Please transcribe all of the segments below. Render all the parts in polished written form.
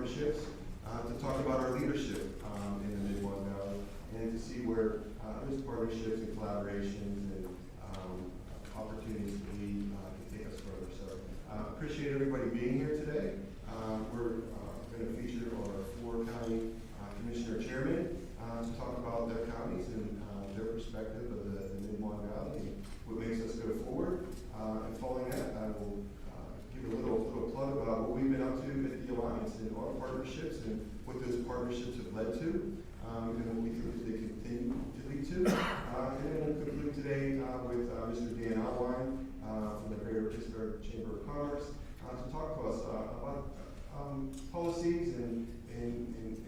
partnerships, to talk about our leadership in the Mid-Mon-Valley, and to see where those partnerships and collaborations and opportunities to lead can take us further. So appreciate everybody being here today. We're going to feature our 4 county commissioner chairmen to talk about their counties and their perspective of the Mid-Mon-Valley and what makes us go forward. And following that, I will give a little plug about what we've been up to at the Alliance and our partnerships and what those partnerships have led to, and what we think they continue to lead to. And then we'll conclude today with Mr. Dan Alwine from the Greater Pittsburgh Chamber of Commerce to talk to us about policies and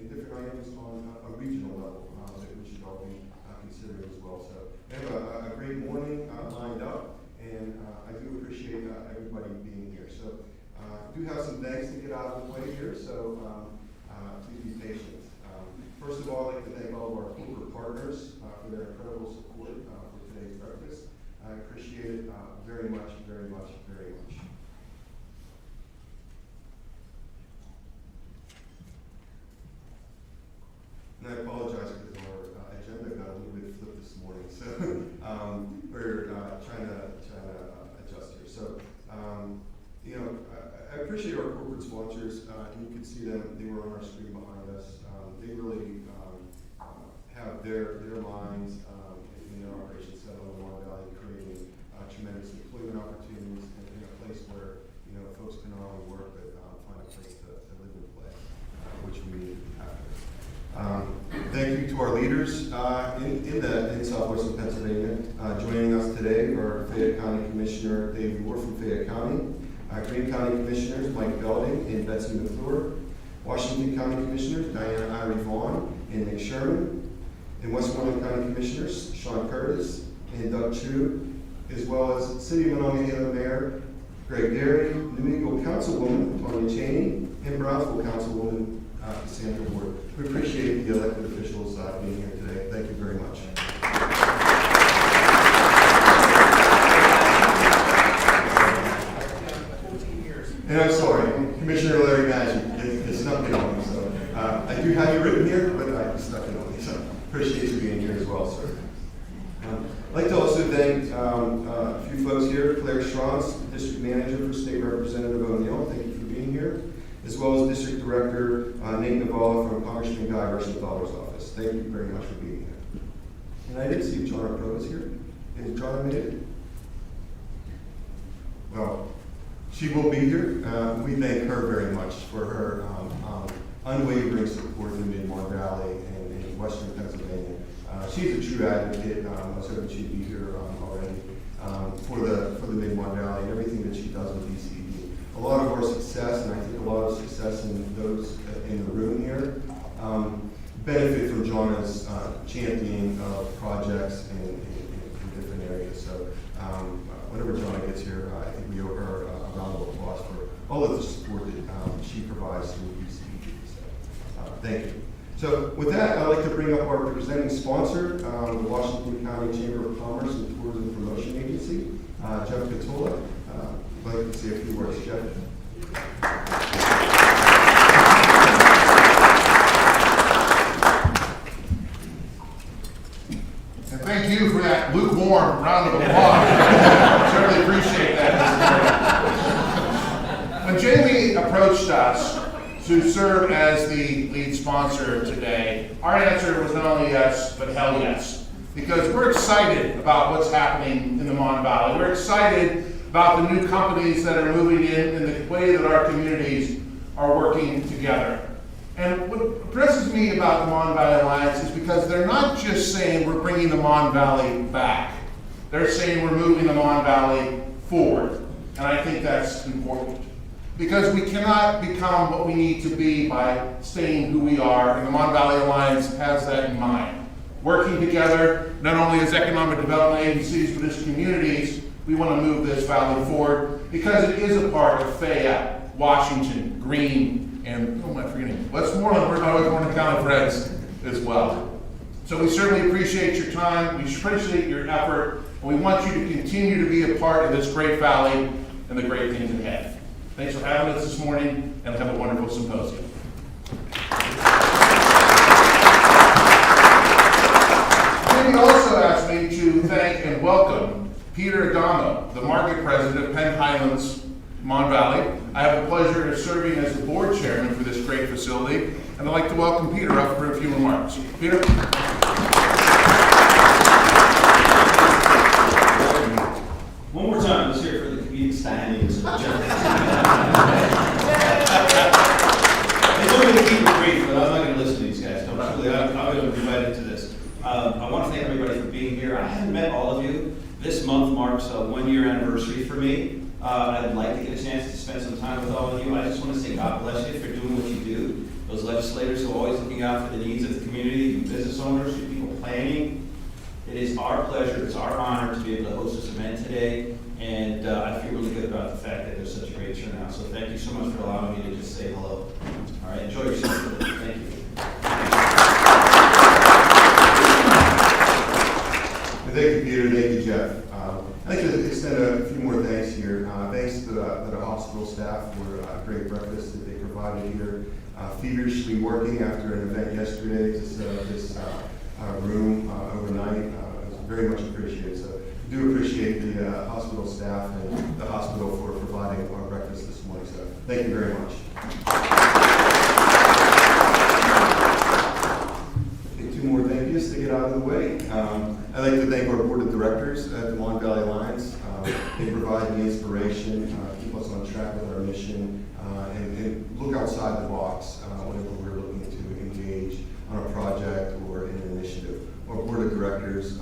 different items on a regional level that we should all be considering as well. So we have a great morning lined up, and I do appreciate everybody being here. So I do have some thanks to get out of the way here, so please be patient. First of all, I'd like to thank all of our corporate partners for their incredible support for today's breakfast. I appreciate it very much, very much, very much. And I apologize because our agenda got a little bit flipped this morning, so we're trying to adjust here. So, I appreciate our corporate sponsors, and you can see them. They were on our screen behind us. They really have their minds in their operations set on the Mon-Valley, creating tremendous employment opportunities in a place where folks can not only work but find a place to live and play, which we have. Thank you to our leaders in Southwestern Pennsylvania. Joining us today are Fayette County Commissioner David Moore from Fayette County, Greene County Commissioners Mike Belding and Betsy McClure, Washington County Commissioners Diana Irie Vaughn and Nick Sherman, and Westmoreland County Commissioners Sean Curtis and Doug Chu, as well as City of Monongahela Mayor Greg Derry, New Eagle Councilwoman Tanya Cheney, and Brownsville Councilwoman Sandra Ward. We appreciate the elected officials being here today. Thank you very much. And I'm sorry, Commissioner Larry Maggi is snuck in on me, so I do have you written here, but I stuck it on me, so appreciate you being here as well, sir. I'd like to also thank a few folks here, Claire Strauss, District Manager for State Representative O'Neill, thank you for being here, as well as District Director Nate Navala from Congressman Guy Reschenthaler's office. Thank you very much for being here. And I did see John Pro is here. Is John made it? Well, she will be here. We thank her very much for her unwavering support in the Mid-Mon-Valley and in Western Pennsylvania. She's a true advocate. I was hoping she'd be here already for the Mid-Mon-Valley and everything that she does with DCD. A lot of our success, and I think a lot of success in those in the room here, benefit from John's championing of projects in different areas. So whenever Jonna gets here, I think we owe her a round of applause for all of the support that she provides through UCD. So thank you. So with that, I'd like to bring up our presenting sponsor, the Washington County Chamber of Commerce and Tourism Promotion Agency, Jeff Catola. I'd like to say a few words, Jeff. And thank you for that lukewarm round of applause. Certainly appreciate that. When Jamie approached us to serve as the lead sponsor today, our answer was not only yes, but hell yes. Because we're excited about what's happening in the Mon-Valley. We're excited about the new companies that are moving in and the way that our communities are working together. And what impresses me about the Mon-Valley Alliance is because they're not just saying we're bringing the Mon-Valley back. They're saying we're moving the Mon-Valley forward. And I think that's important. Because we cannot become what we need to be by staying who we are, and the Mon-Valley Alliance has that in mind. Working together, not only as economic development agencies, but as communities, we want to move this valley forward because it is a part of Fayette, Washington, Greene, and who am I forgetting? Westmoreland, we're my Westmoreland County friends as well. So we certainly appreciate your time, we appreciate your effort, and we want you to continue to be a part of this great valley and the great things ahead. Thanks for having us this morning, and have a wonderful symposium. Peter Adamo, the market president of Penn Highlands, Mon-Valley. I have the pleasure of serving as the board chairman for this great facility, and I'd like to welcome Peter up for a few remarks. Peter? One more time, let's hear it for the comedic standings. They told me to keep it brief, but I'm not going to listen to these guys. No, truly, I'm going to be invited to this. I want to thank everybody for being here. I haven't met all of you. This month marks a one-year anniversary for me. I'd like to get a chance to spend some time with all of you. I just want to say God bless you for doing what you do. Those legislators who are always looking out for the needs of the community, you business owners, you people planning. It is our pleasure, it's our honor to be able to host this event today. And I feel really good about the fact that there's such a great turnout. So thank you so much for allowing me to just say hello. All right, enjoy yourself. Thank you. Thank you, Peter. Thank you, Jeff. I'd like to extend a few more thanks here. Thanks to the hospital staff for a great breakfast that they provided here. Feverishly working after an event yesterday to set up this room overnight. It was very much appreciated. So I do appreciate the hospital staff and the hospital for providing our breakfast this morning. So thank you very much. Two more thank yous to get out of the way. I'd like to thank our board of directors at the Mon-Valley Alliance. They provide the inspiration, keep us on track with our mission, and look outside the box whenever we're looking to engage on a project or in an initiative. Our board of directors,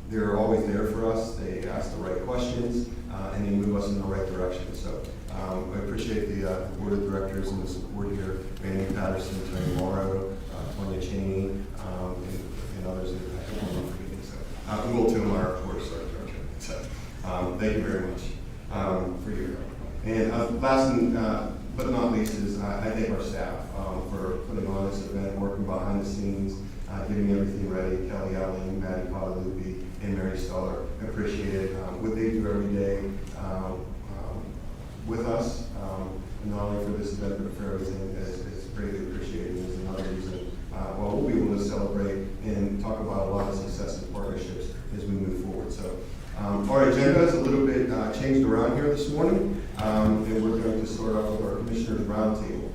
they're always there for us. They ask the right questions, and they move us in the right direction. So I appreciate the board of directors and the support here. Randy Patterson, Tony Morrow, Tonya Cheney, and others that I hope I'm not forgetting. So, Will Tomar, of course, our director. So, thank you very much for your help. And last but not least is I thank our staff for putting on this event, working behind the scenes, getting everything ready. Kelly Allen, Maddie Guadalupe, and Mary Stoller. I appreciate it. What they do every day with us, not only for this event, but for everything is greatly appreciated. There's another reason well, we'll be able to celebrate and talk about a lot of success and partnerships as we move forward. So our agenda is a little bit changed around here this morning, and we're going to start off with our Commissioners Roundtable.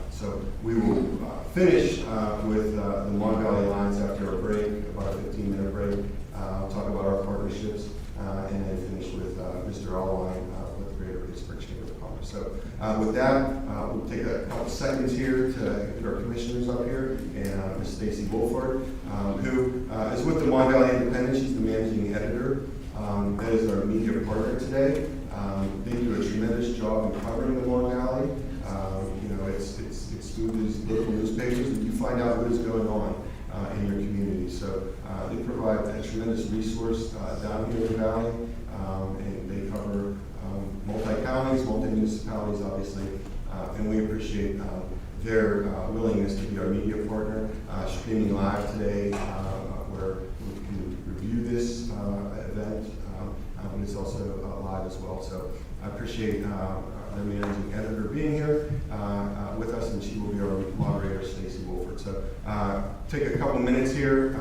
So we will finish with the Mon-Valley Alliance after a break, about a 15-minute break, talk about our partnerships, and then finish with Mr. Allwine with the Greater Pittsburgh Chamber of Commerce. So with that, we'll take a couple seconds here to get our commissioners up here, and Ms. Stacy Wolford, who is with the Mon-Valley Independent. She's the managing editor. That is our media partner today. They do a tremendous job in covering the Mon-Valley. You know, it's through these local newspapers that you find out what is going on in your community. So they provide a tremendous resource down here in the valley, and they cover multi-counties, multi-municipalities, obviously, and we appreciate their willingness to be our media partner. Streaming live today, where we can review this event, but it's also live as well. So I appreciate our managing editor being here with us, and she will be our moderator, Stacy Wolford. So take a couple minutes here,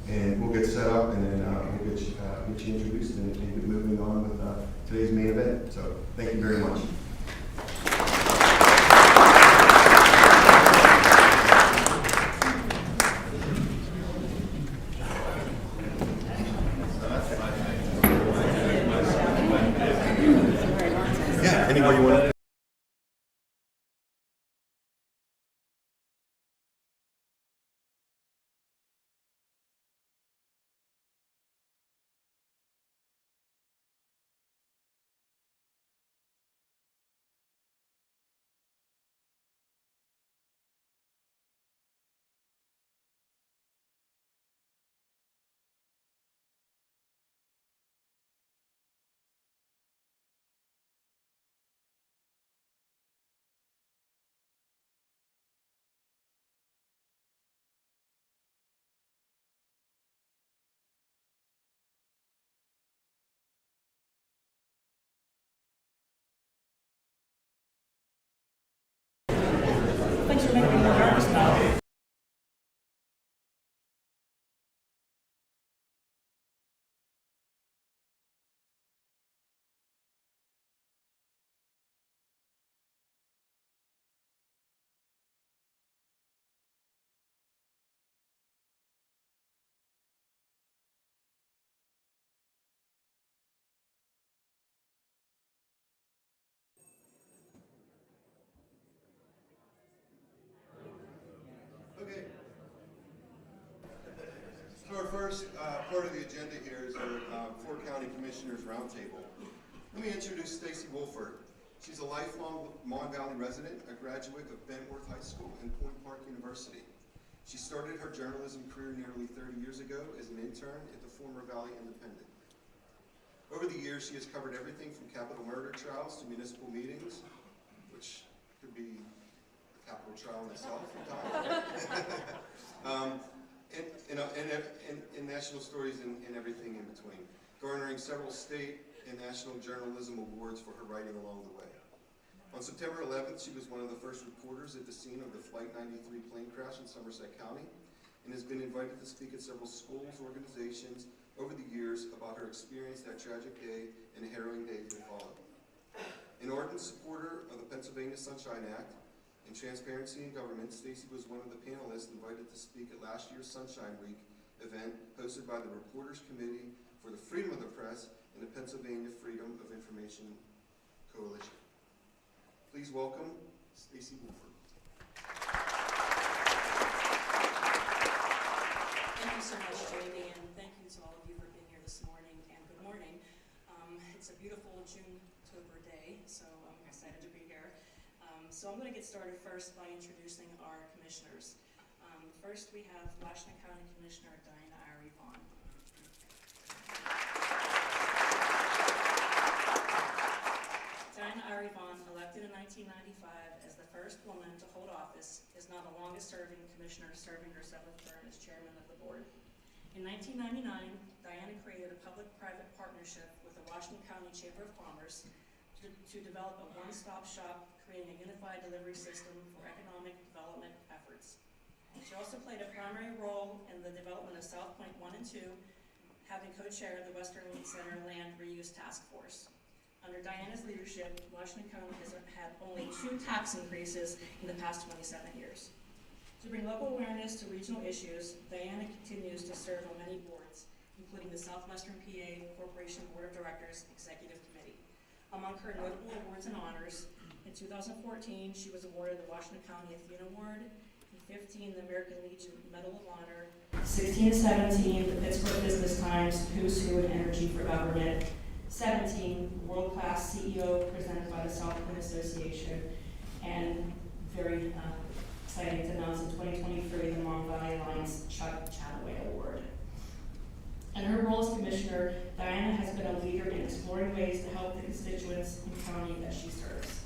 and we'll get set up, and then we'll get you introduced and get moving on with today's main event. So thank you very much. Yeah, anywhere you want to. Thanks for making me nervous now. first part of the agenda here is our four county commissioners roundtable. Let me introduce Stacy Wolford. She's a lifelong Mon-Valley resident, a graduate of Bentworth High School and Point Park University. She started her journalism career nearly 30 years ago as an intern at the former Valley Independent. Over the years, she has covered everything from capital murder trials to municipal meetings, which could be a capital trial in itself from time. And national stories and everything in between, garnering several state and national journalism awards for her writing along the way. On September 11th, she was one of the first reporters at the scene of the Flight 93 plane crash in Somerset County and has been invited to speak at several schools, organizations over the years about her experience that tragic day and the harrowing days that followed. An ardent supporter of the Pennsylvania Sunshine Act and transparency in government, Stacy was one of the panelists invited to speak at last year's Sunshine Week event hosted by the Reporters Committee for the Freedom of the Press and the Pennsylvania Freedom of Information Coalition. Please welcome Stacy Wolford. Thank you so much, Jamie, and thank you to all of you for being here this morning, and good morning. It's a beautiful June-tober day, so I'm excited to be here. So I'm going to get started first by introducing our commissioners. First, we have Washington County Commissioner Diana Vaughn. Diana Vaughn, elected in 1995 as the first woman to hold office, is now the longest-serving commissioner, serving her 7th term as chairman of the board. In 1999, Diana created a public-private partnership with the Washington County Chamber of Commerce to develop a one-stop shop, creating a unified delivery system for economic development efforts. She also played a primary role in the development of South Point 1 and 2, having co-chaired the Western Lead Center Land Reuse Task Force. Under Diana's leadership, Washington County has had only 2 tax increases in the past 27 years. To bring local awareness to regional issues, Diana continues to serve on many boards, including the Southwestern PA Corporation Board of Directors Executive Committee. Among her notable awards and honors, in 2014, she was awarded the Washington County Athena Award, in 2015, the American Legion Medal of Honor, 16 and 17, the Pittsburgh Business Times Who's Who in Energy for Government, 17, World Class CEO presented by the South Point Association, and very exciting to announce in 2023 the Mid-Mon-Valley Alliance Chuck Chataway Award. In her role as commissioner, Diana has been a leader in exploring ways to help the constituents and county that she serves.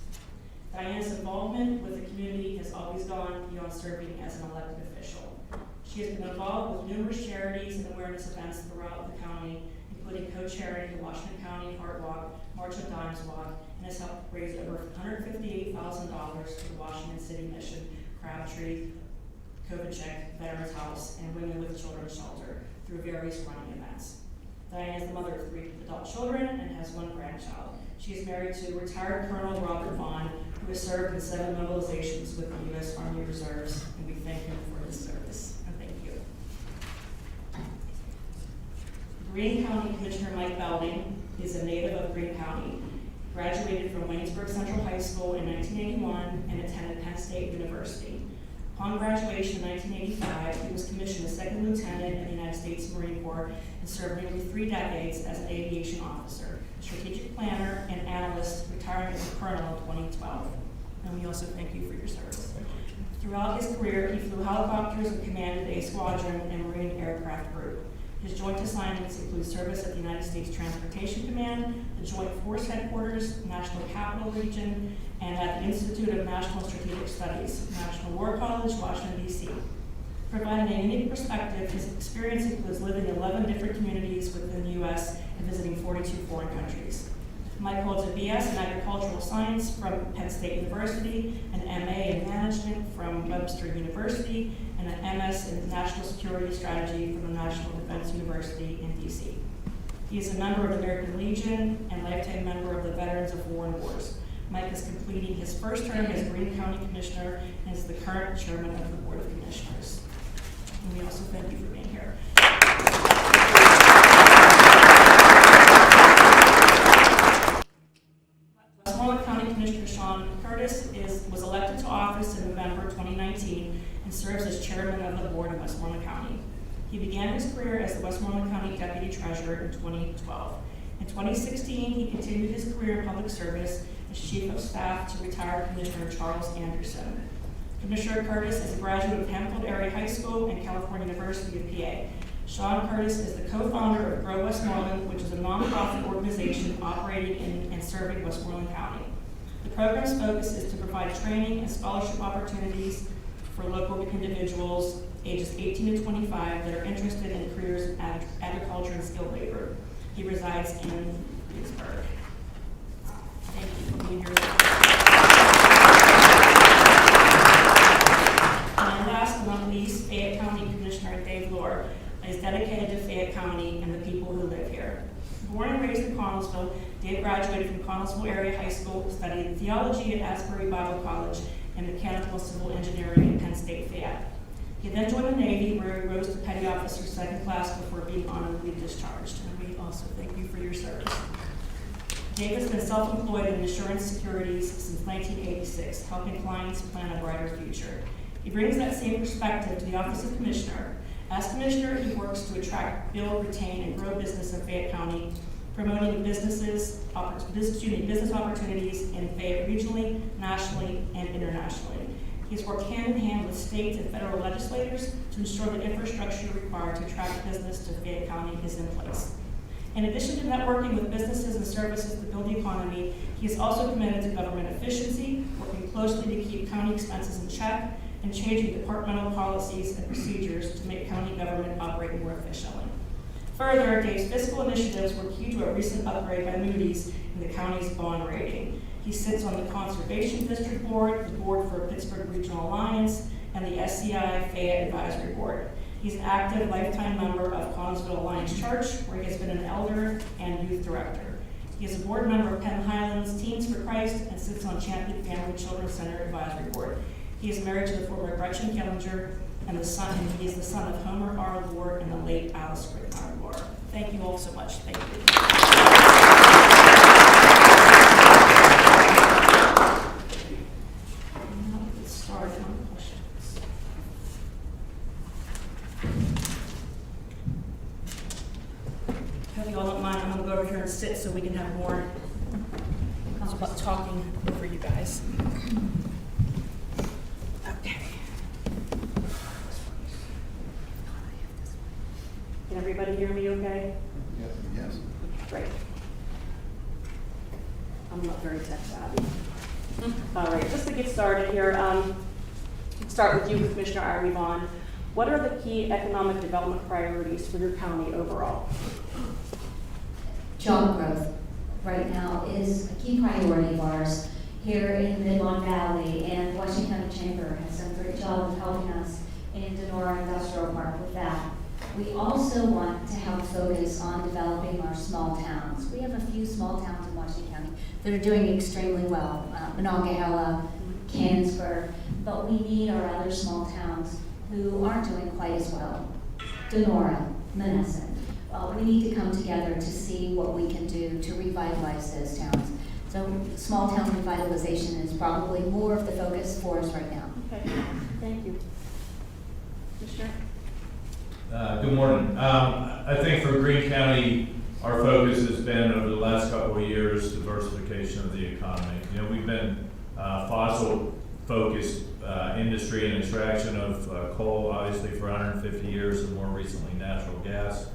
Diana's involvement with the community has always gone beyond serving as an elected official. She has been involved with numerous charities and awareness events throughout the county, including co-chairing the Washington County Heart Walk, March of Dimes Walk, and has helped raise over $158,000 for the Washington City Mission, Crabtree, COVID Check, Veterans House, and Women with Children Shelter through various running events. Diana is the mother of 3 adult children and has 1 grandchild. She is married to retired Colonel Robert Vaughn, who has served in 7 mobilizations with the U.S. Army Reserves, and we thank him for his service. And thank you. Greene County Commissioner Mike Belding is a native of Greene County. Graduated from Waynesburg Central High School in 1981 and attended Penn State University. Upon graduation in 1985, he was commissioned as 2nd Lieutenant in the United States Marine Corps and served nearly 3 decades as an aviation officer, strategic planner, and analyst, retiring as a colonel in 2012. And we also thank you for your service. Throughout his career, he flew helicopters and commanded a squadron and Marine aircraft group. His joint assignments include service at the United States Transportation Command, the Joint Force Headquarters, National Capital Region, and at the Institute of National Strategic Studies, National War College, Washington, D.C. Providing a unique perspective, his experience includes living in 11 different communities within the U.S. and visiting 42 foreign countries. Mike holds a BS in Agricultural Science from Penn State University, an MA in Management from Webster University, and an MS in National Security Strategy from the National Defense University in D.C. He is a member of the American Legion and lifetime member of the Veterans of War and Wars. Mike is completing his first term as Greene County Commissioner and is the current chairman of the Board of Commissioners. And we also thank you for being here. Westmoreland County Commissioner Sean Curtis was elected to office in November 2019 and serves as chairman of the board in Westmoreland County. He began his career as the Westmoreland County Deputy Treasurer in 2012. In 2016, he continued his career in public service as Chief of Staff to retired Commissioner Charles Anderson. Commissioner Curtis is a graduate of Hempfield Area High School and California University of PA. Sean Curtis is the co-founder of Grow Westmoreland, which is a nonprofit organization operating in and serving Westmoreland County. The program's focus is to provide training and scholarship opportunities for local individuals ages 18 to 25 that are interested in careers in agriculture and skilled labor. He resides in Pittsburgh. Thank you for being here. And last but not least, Fayette County Commissioner Dave Lohr is dedicated to Fayette County and the people who live here. Born and raised in Connellsville, Dave graduated from Connellsville Area High School, studied theology at Asbury Bible College, and mechanical and civil engineering at Penn State Fayette. He then joined the Navy, where he rose to Petty Officer 2nd Class before being honorably discharged. And we also thank you for your service. Dave has been self-employed in insurance securities since 1986, helping clients plan a brighter future. He brings that same perspective to the Office of Commissioner. As Commissioner, he works to attract, build, retain, and grow business in Fayette County, promoting business opportunities in Fayette regionally, nationally, and internationally. He's worked hand in hand with state and federal legislators to ensure the infrastructure required to attract business to Fayette County is in place. In addition to networking with businesses and services to build the economy, he is also committed to government efficiency, working closely to keep county expenses in check, and changing departmental policies and procedures to make county government operate more efficiently. Further, Dave's fiscal initiatives were key to a recent upgrade by Moody's in the county's bond rating. He sits on the Conservation District Board, the Board for Pittsburgh Regional Alliance, and the SCI Fayette Advisory Board. He's an active lifetime member of Connellsville Alliance Church, where he has been an elder and youth director. He is a board member of Penn Highlands Teens for Christ and sits on Champion Family Children's Center Advisory Board. He is married to the former Gretchen Killinger, and he is the son of Homer R. Lohr and the late Alice R. Lohr. Thank you all so much. Thank you. Let's start on the questions. If you all don't mind, I'm going to go over here and sit so we can have more talking for you guys. Okay. Can everybody hear me okay? Yes. Great. I'm not very tech savvy. All right, just to get started here, let's start with you, Commissioner Irie Vaughn. What are the key economic development priorities for your county overall? Job growth right now is a key priority of ours here in the Mid-Mon-Valley, and Washington County Chamber has done a great job of helping us in Denora Industrial Park with that. We also want to help focus on developing our small towns. We have a few small towns in Washington County that are doing extremely well, Monongahela, Canonsburg, but we need our other small towns who aren't doing quite as well. Denora, Menneson. We need to come together to see what we can do to revitalize those towns. So small town revitalization is probably more of the focus for us right now. Okay, thank you. Commissioner? Good morning. I think for Greene County, our focus has been over the last couple of years diversification of the economy. You know, we've been fossil-focused industry and extraction of coal, obviously for 150 years, and more recently natural gas.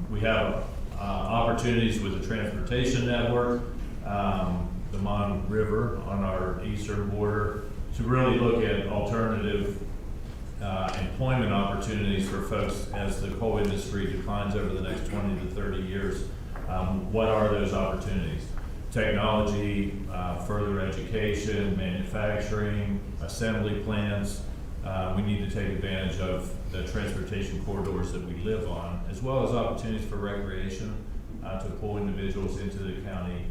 We have opportunities with the transportation network, the Mon River on our eastern border, to really look at alternative employment opportunities for folks as the coal industry declines over the next 20 to 30 years. What are those opportunities? Technology, further education, manufacturing, assembly plants. We need to take advantage of the transportation corridors that we live on, as well as opportunities for recreation to pull individuals into the county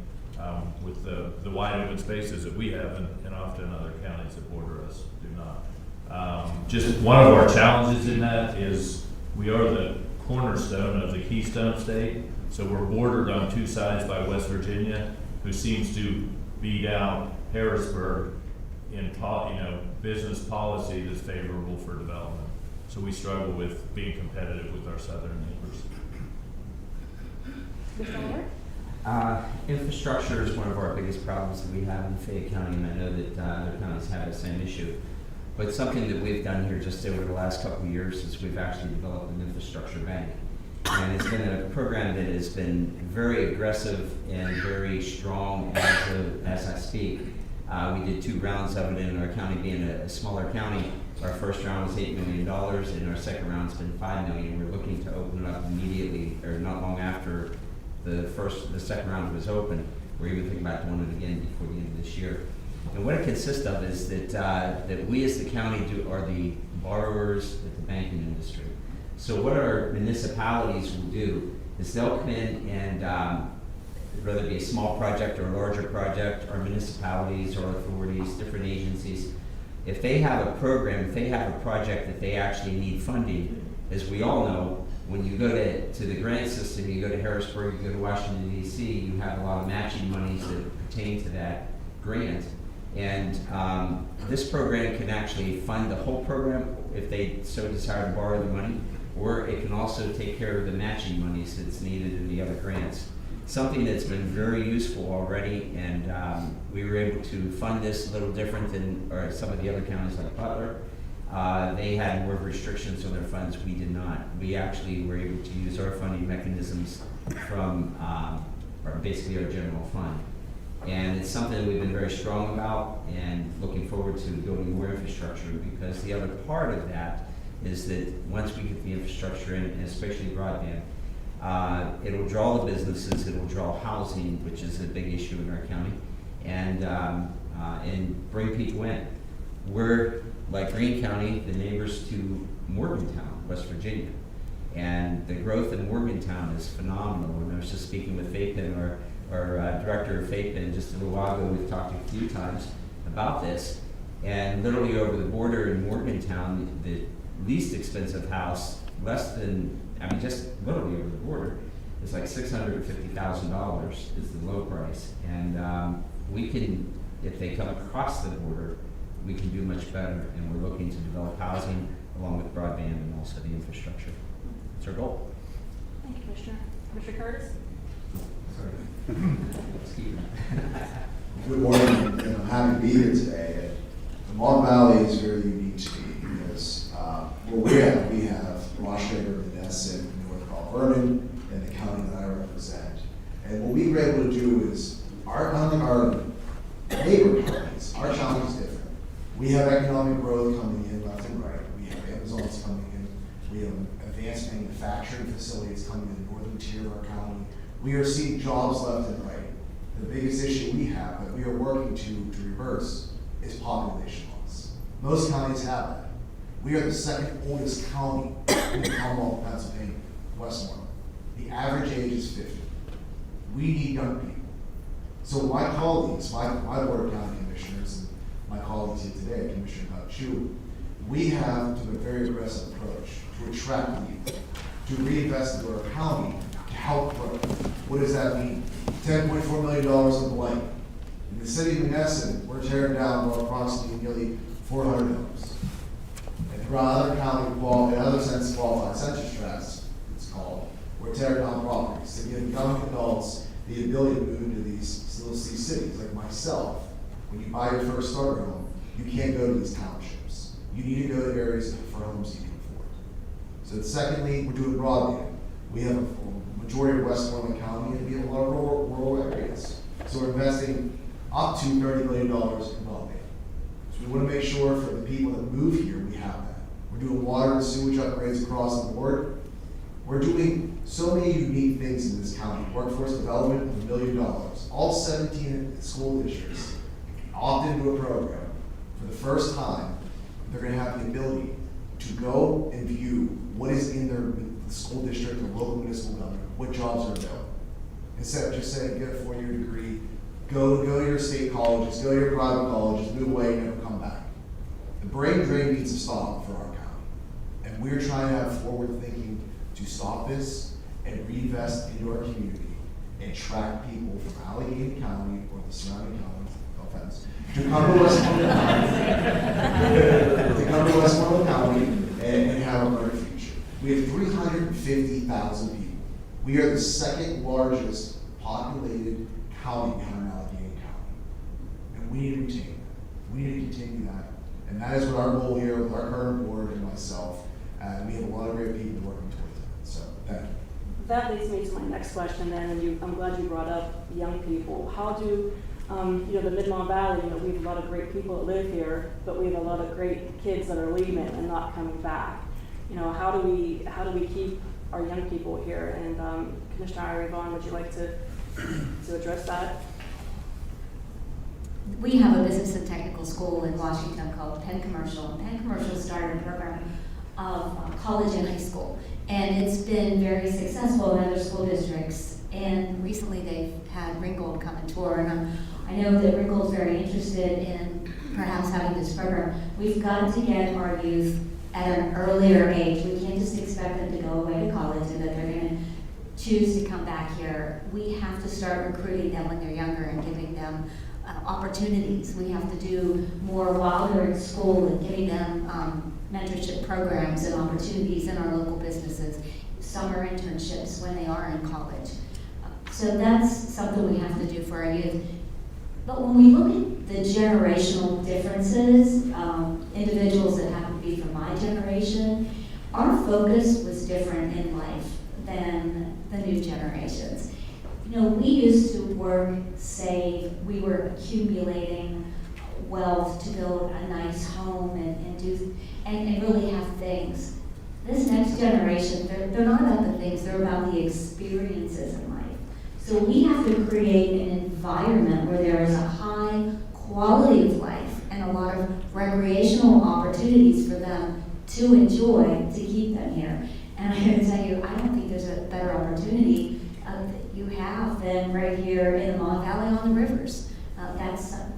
with the wide open spaces that we have, and often other counties that border us do not. Just one of our challenges in that is we are the cornerstone of the Keystone State, so we're bordered on two sides by West Virginia, who seems to beat out Harrisburg in business policy that's favorable for development. So we struggle with being competitive with our southern neighbors. Mr. Lord? Infrastructure is one of our biggest problems that we have in Fayette County, and I know that other counties have the same issue. But something that we've done here just over the last couple of years is we've actually developed an infrastructure bank. And it's been a program that has been very aggressive and very strong as I speak. We did 2 rounds of it, in our county being a smaller county. Our first round was $8 million, and our second round's been $5 million. We're looking to open it up immediately, or not long after the second round was open. We're even thinking about doing it again before the end of this year. And what it consists of is that we as the county are the borrowers at the banking industry. So what our municipalities will do is they'll come in and, whether it be a small project or a larger project, our municipalities or authorities, different agencies, if they have a program, if they have a project that they actually need funding, as we all know, when you go to the grant system, you go to Harrisburg, you go to Washington D.C., you have a lot of matching monies that pertain to that grant. And this program can actually fund the whole program if they so desire to borrow the money, or it can also take care of the matching monies that's needed in the other grants. Something that's been very useful already, and we were able to fund this a little different than some of the other counties like Butler. They had more restrictions on their funds. We did not. We actually were able to use our funding mechanisms from basically our general fund. And it's something that we've been very strong about and looking forward to building more infrastructure, because the other part of that is that once we get the infrastructure in, and especially broadband, it'll draw the businesses, it'll draw housing, which is a big issue in our county, and bring people in. We're, like Greene County, the neighbors to Morgantown, West Virginia. And the growth in Morgantown is phenomenal. And I was just speaking with Fapen, our director of Fapen, just a little while ago. We've talked a few times about this. And literally over the border in Morgantown, the least expensive house, just literally over the border, is like $650,000 is the low price. And we can, if they come across the border, we can do much better. And we're looking to develop housing along with broadband and also the infrastructure. It's our goal. Thank you, Commissioner. Commissioner Curtis? Let's keep it. Good morning, and I'm happy to be here today. The Mid-Mon-Valley is very unique to me because where we have Washington, Menneson, North Carl Vernon, and the county that I represent. And what we were able to do is our neighbor counties, our county is different. We have economic growth coming in left and right. We have Amazon's coming in. We have advanced manufacturing facilities coming in the northern tier of our county. We are seeing jobs left and right. The biggest issue we have that we are working to reverse is population loss. Most counties have that. We are the second oldest county in the Commonwealth of Pennsylvania, Westmoreland. The average age is 50. We need young people. So my colleagues, my board of county commissioners, and my colleagues here today, Commissioner Chu, we have to a very aggressive approach to attract people, to reinvest into our county to help grow. What does that mean? $10.4 million in blank. In the city of Menneson, we're tearing down approximately nearly 400 homes. And throughout other county qualified census tracts, it's called, we're tearing down properties to give young adults the ability to move into these cities. Like myself, when you buy your first starter home, you can't go to these townships. You need to go to areas for homes you can afford. So secondly, we're doing broadband. We have a majority of Westmoreland County, and we have a lot of rural areas. So we're investing up to $30 million in broadband. So we want to make sure for the people that move here, we have that. We're doing water and sewage upgrades across the board. We're doing so many unique things in this county. Workforce development of $1 million. All 17 school districts opt into a program. For the first time, they're going to have the ability to go and view what is in their school district or local municipal government, what jobs are available. Instead of just saying, get a 4-year degree, go to your state colleges, go to your private colleges, move away, and never come back. The brain drain needs to stop for our county. And we're trying to have forward thinking to stop this and reinvest into our community and attract people from Allegheny County or the surrounding counties, no offense, to come to Westmoreland County, and have a 250,000 people. We are the second largest populated county behind Allegheny County. And we need to retain that. We need to continue that. And that is what our goal here with our current board and myself. We have a lot of great people working towards it. So thank you. That leads me to my next question then, and I'm glad you brought up young people. How do, the Mid-Mon-Valley, we have a lot of great people that live here, but we have a lot of great kids that are leaving and not coming back. How do we keep our young people here? And Commissioner Vaughn, would you like to address that? We have a business and technical school in Washington called Penn Commercial. Penn Commercial started a program of college and high school, and it's been very successful in other school districts. And recently they've had Ringgold come and tour, and I know that Ringgold's very interested in perhaps having this program. We've got to get our youth at an earlier age. We can't just expect them to go away to college and that they're going to choose to come back here. We have to start recruiting them when they're younger and giving them opportunities. We have to do more while they're in school and giving them mentorship programs and opportunities in our local businesses, summer internships when they are in college. So that's something we have to do for our youth. But when we look at the generational differences, individuals that happen to be from my generation, our focus was different in life than the new generations. We used to work, save, we were accumulating wealth to build a nice home and really have things. This next generation, they're not about the things, they're about the experiences in life. So we have to create an environment where there is a high quality of life and a lot of recreational opportunities for them to enjoy to keep them here. And I'm going to tell you, I don't think there's a better opportunity that you have than right here in the Mon-Valley on the rivers.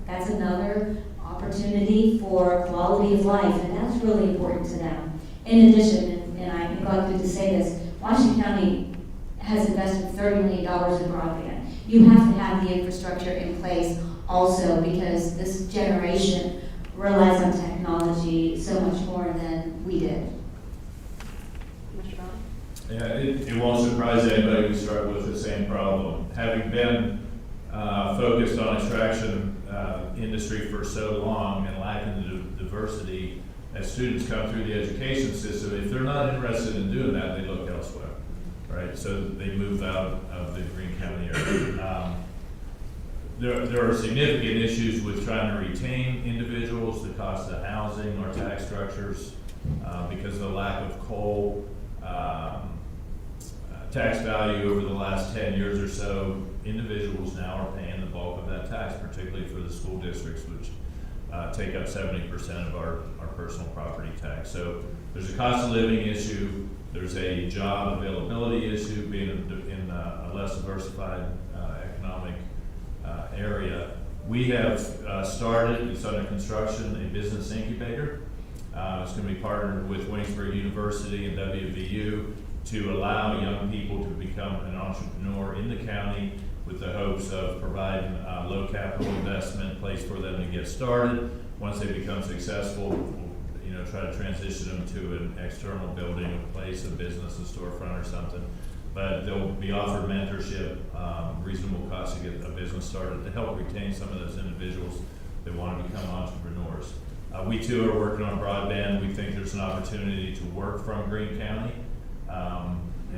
That's another opportunity for quality of life, and that's really important to them. In addition, and I neglected to say this, Washington County has invested $30 million in broadband. You have to have the infrastructure in place also because this generation relies on technology so much more than we did. Yeah, it won't surprise anybody we start with the same problem. Having been focused on extraction industry for so long and lacking the diversity, as students come through the education system, if they're not interested in doing that, they look elsewhere, right? So they move out of the Greene County area. There are significant issues with trying to retain individuals, the cost of housing, our tax structures, because of the lack of coal. Tax value over the last 10 years or so, individuals now are paying the bulk of that tax, particularly for the school districts, which take up 70% of our personal property tax. So there's a cost of living issue, there's a job availability issue, being in a less diversified economic area. We have started, it's under construction, a business incubator. It's going to be partnered with Waynesburg University and WVU to allow young people to become an entrepreneur in the county with the hopes of providing low capital investment, place for them to get started. Once they become successful, we'll try to transition them to an external building, a place, a business, a storefront or something. But they'll be offered mentorship, reasonable cost to get a business started to help retain some of those individuals that want to become entrepreneurs. We too are working on broadband. We think there's an opportunity to work from Greene County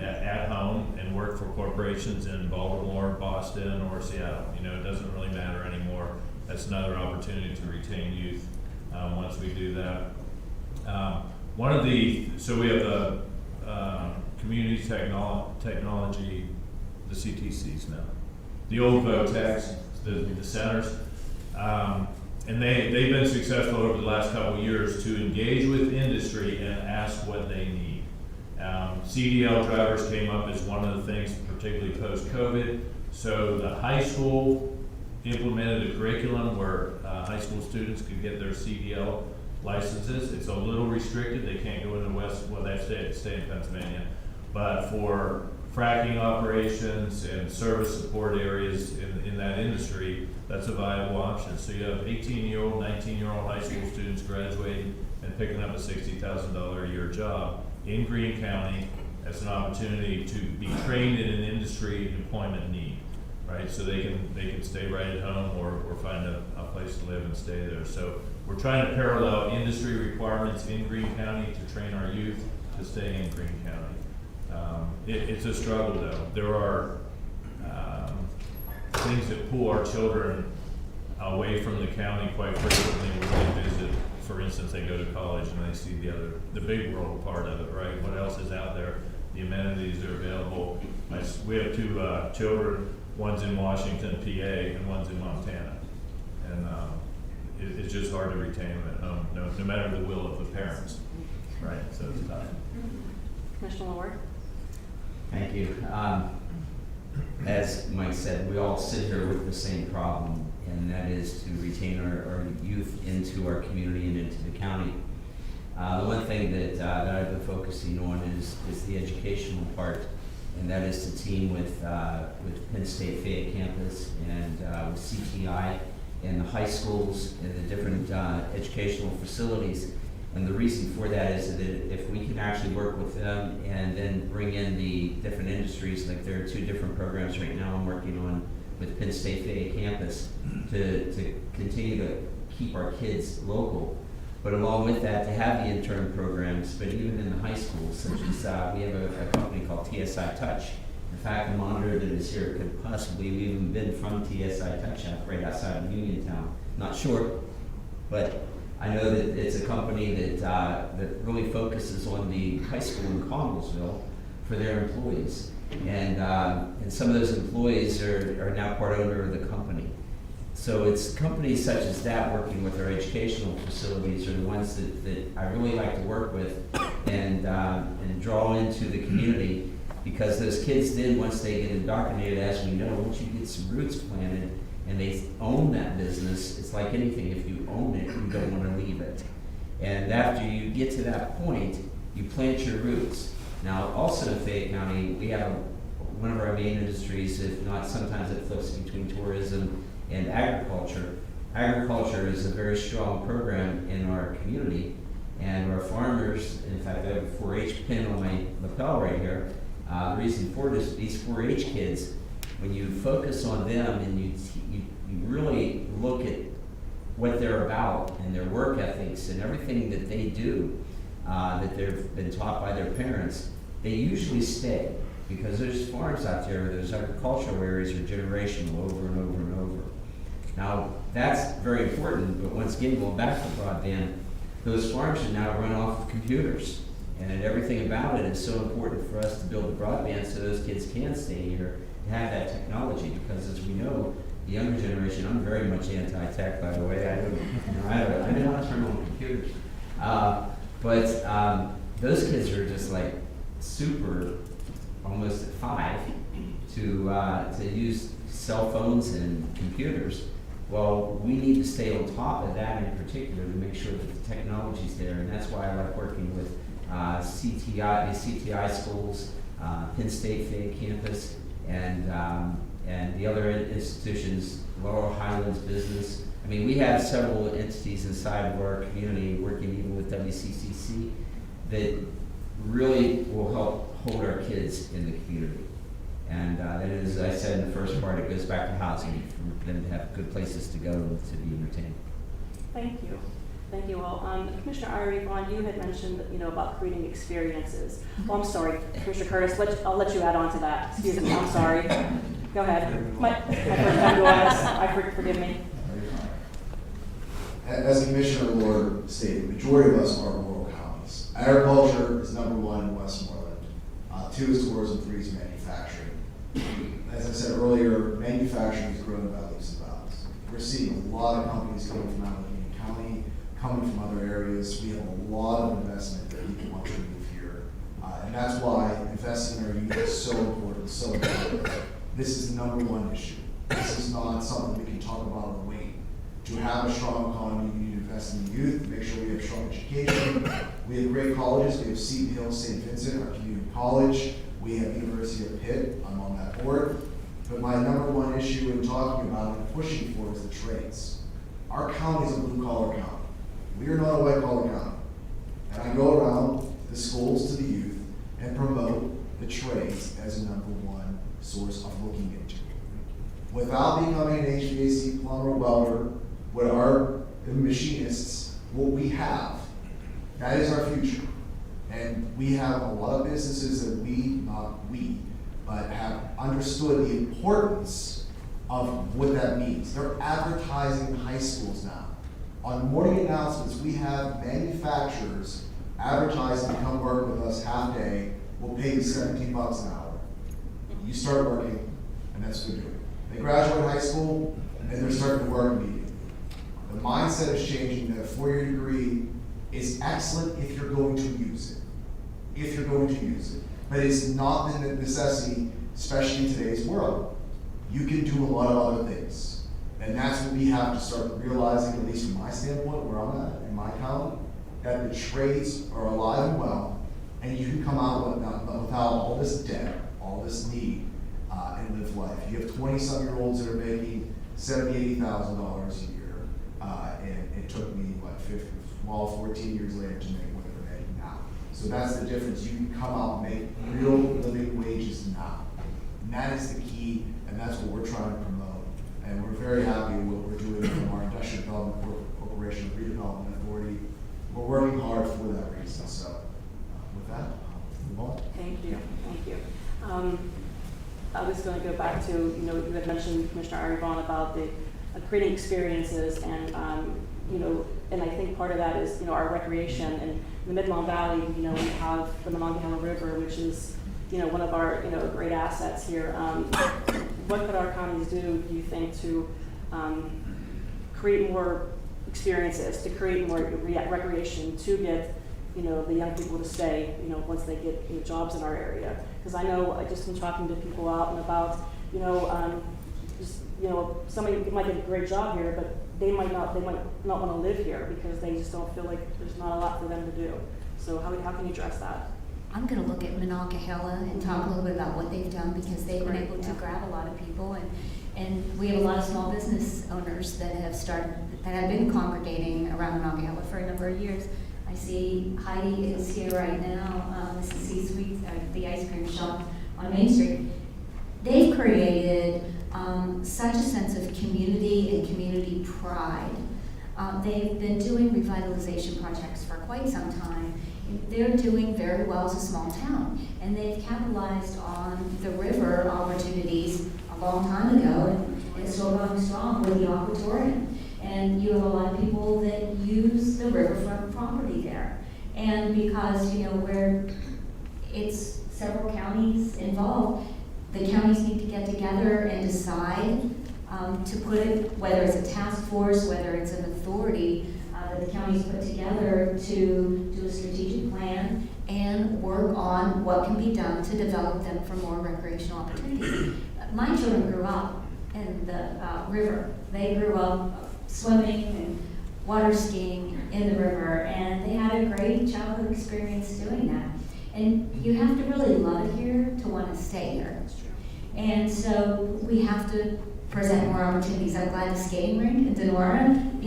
at home and work for corporations in Baltimore, Boston, or Seattle. It doesn't really matter anymore. That's another opportunity to retain youth once we do that. So we have the community technology, the CTCs now. The old VOTEX, the centers. And they've been successful over the last couple of years to engage with industry and ask what they need. CDL drivers came up as one of the things, particularly post-COVID. So the high school implemented a curriculum where high school students could get their CDL licenses. It's a little restricted. They can't go into they have to stay in Pennsylvania. But for fracking operations and service support areas in that industry, that's a viable option. So you have 18-year-old, 19-year-old high school students graduating and picking up a $60,000 a year job in Greene County as an opportunity to be trained in an industry employment need, right? So they can stay right at home or find a place to live and stay there. So we're trying to parallel industry requirements in Greene County to train our youth to stay in Greene County. It's a struggle though. There are things that pull our children away from the county quite frequently when they visit. For instance, they go to college and they see the big world part of it, right? What else is out there? The amenities are available. We have two children, one's in Washington, PA, and one's in Montana. And it's just hard to retain them at home, no matter the will of the parents, right? So it's tough. Commissioner Ward? Thank you. As Mike said, we all sit here with the same problem, and that is to retain our youth into our community and into the county. The one thing that I've been focusing on is the educational part, and that is to team with Penn State Fayette campus and with CTI and the high schools and the different educational facilities. And the reason for that is that if we can actually work with them and then bring in the different industries, like there are 2 different programs right now I'm working on with Penn State Fayette campus to continue to keep our kids local. But along with that, to have the intern programs, but even in the high schools, such as we have a company called TSI Touch. In fact, the monitor that is here could possibly have even been from TSI Touch right outside of Uniontown. Not sure, but I know that it's a company that really focuses on the high school in Connellsville for their employees. And some of those employees are now part owner of the company. So it's companies such as that working with our educational facilities are the ones that I really like to work with and draw into the community, because those kids then, once they get indoctrinated, as we know, once you get some roots planted and they own that business, it's like anything, if you own it, you don't want to leave it. And after you get to that point, you plant your roots. Now, also in Fayette County, we have one of our main industries, if not sometimes it flips between tourism and agriculture. Agriculture is a very strong program in our community, and our farmers, in fact, I have a 4-H pin on my lapel right here. The reason for it is these 4-H kids, when you focus on them and you really look at what they're about and their work ethics and everything that they do, that they've been taught by their parents, they usually stay, because there's farms out there, those agricultural areas are generational over and over and over. Now, that's very important, but once again, going back to broadband, those farms are now run off of computers, and everything about it is so important for us to build the broadband so those kids can stay here and have that technology, because as we know, the younger generation, I'm very much anti-tech, by the way. I don't want to turn on computers. But those kids are just like super, almost at 5, to use cell phones and computers. Well, we need to stay on top of that in particular to make sure that the technology's there, and that's why I like working with CTI, the CTI schools, Penn State Fayette campus, and the other institutions, Laurel Highlands Business. I mean, we have several entities inside of our community working even with WCCC that really will help hold our kids in the community. And that is, as I said in the first part, it goes back to housing, for them to have good places to go and to be entertained. Thank you. Thank you all. Commissioner Irie, you had mentioned, about creating experiences. Oh, I'm sorry, Commissioner Curtis, I'll let you add on to that. Excuse me, I'm sorry. Go ahead. My first time doing this, forgive me. As Commissioner Ward stated, the majority of us are rural counties. Agriculture is number 1 in Westmoreland. 2 is tourism, 3 is manufacturing. As I said earlier, manufacturing is growing by leaps and bounds. We're seeing a lot of companies coming from Allegheny County, coming from other areas. We have a lot of investment that people want to move here. And that's why investing in our youth is so important, so important. This is the number 1 issue. This is not something we can talk about or wait. To have a strong economy, we need to invest in the youth, make sure we have strong education. We have great colleges. We have Seton Hill, St. Vincent, our community college. We have University of Pitt. I'm on that board. But my number 1 issue in talking about and pushing for is the trades. Our county is a blue-collar county. We are not a white-collar county. And I go around the schools to the youth and promote the trades as a number one source of looking into. Without becoming an HVAC plumber, welder, what our machinists, what we have, that is our future. And we have a lot of businesses that not we, but have understood the importance of what that means. They're advertising high schools now. On morning announcements, we have manufacturers advertising to come work with us half day. We'll pay you $17 an hour. You start working, and that's what they're doing. They graduate high school, and they're starting to work immediately. The mindset is changing. That a 4-year degree is excellent if you're going to use it. If you're going to use it. But it's not the necessity, especially in today's world. You can do a lot of other things. And that's what we have to start realizing, at least from my standpoint, where I'm at, in my county, that the trades are alive and well, and you can come out without all this debt, all this need, and live life. You have 20-some-year-olds that are making $70,000, $80,000 a year, and it took me, 14 years later to make what they're making now. So that's the difference. You can come out and make real living wages now. And that is the key, and that's what we're trying to promote. And we're very happy with what we're doing from our Industrial Development Corporation Redevelopment Authority. We're working hard for that reason. So with that, I'll move on. Thank you. I was going to go back to, you had mentioned, Commissioner Arivon, about the creating experiences, and and I think part of that is, our recreation. And in the Mid-Mon-Valley, we have the Monongahela River, which is, one of our, great assets here. What could our counties do you think, to create more experiences, to create more recreation, to get, the young people to stay, once they get jobs in our area? Because I know, I just been talking to people out and about, somebody might get a great job here, but they might not want to live here because they just don't feel like there's not a lot for them to do. So how can you address that? I'm going to look at Monongahela and talk a little bit about what they've done, because they've been able to grab a lot of people, and we have a lot of small business owners that have been congregating around Monongahela for a number of years. I see Heidi is here right now. This is C-Suite, the ice cream shop on Main Street. They've created such a sense of community and community pride. They've been doing revitalization projects for quite some time. They're doing very well as a small town, and they've capitalized on the river opportunities a long time ago, and it's still going strong with the aquatorium. And you have a lot of people that use the riverfront property there. And because, where it's several counties involved, the counties need to get together and decide to put it, whether it's a task force, whether it's an authority that the counties put together to do a strategic plan and work on what can be done to develop them for more recreational opportunities. My children grew up in the river. They grew up swimming and water skiing in the river, and they had a great childhood experience doing that. And you have to really love it here to want to stay here. And so we have to present more opportunities. I'm glad the skating rink in Denora,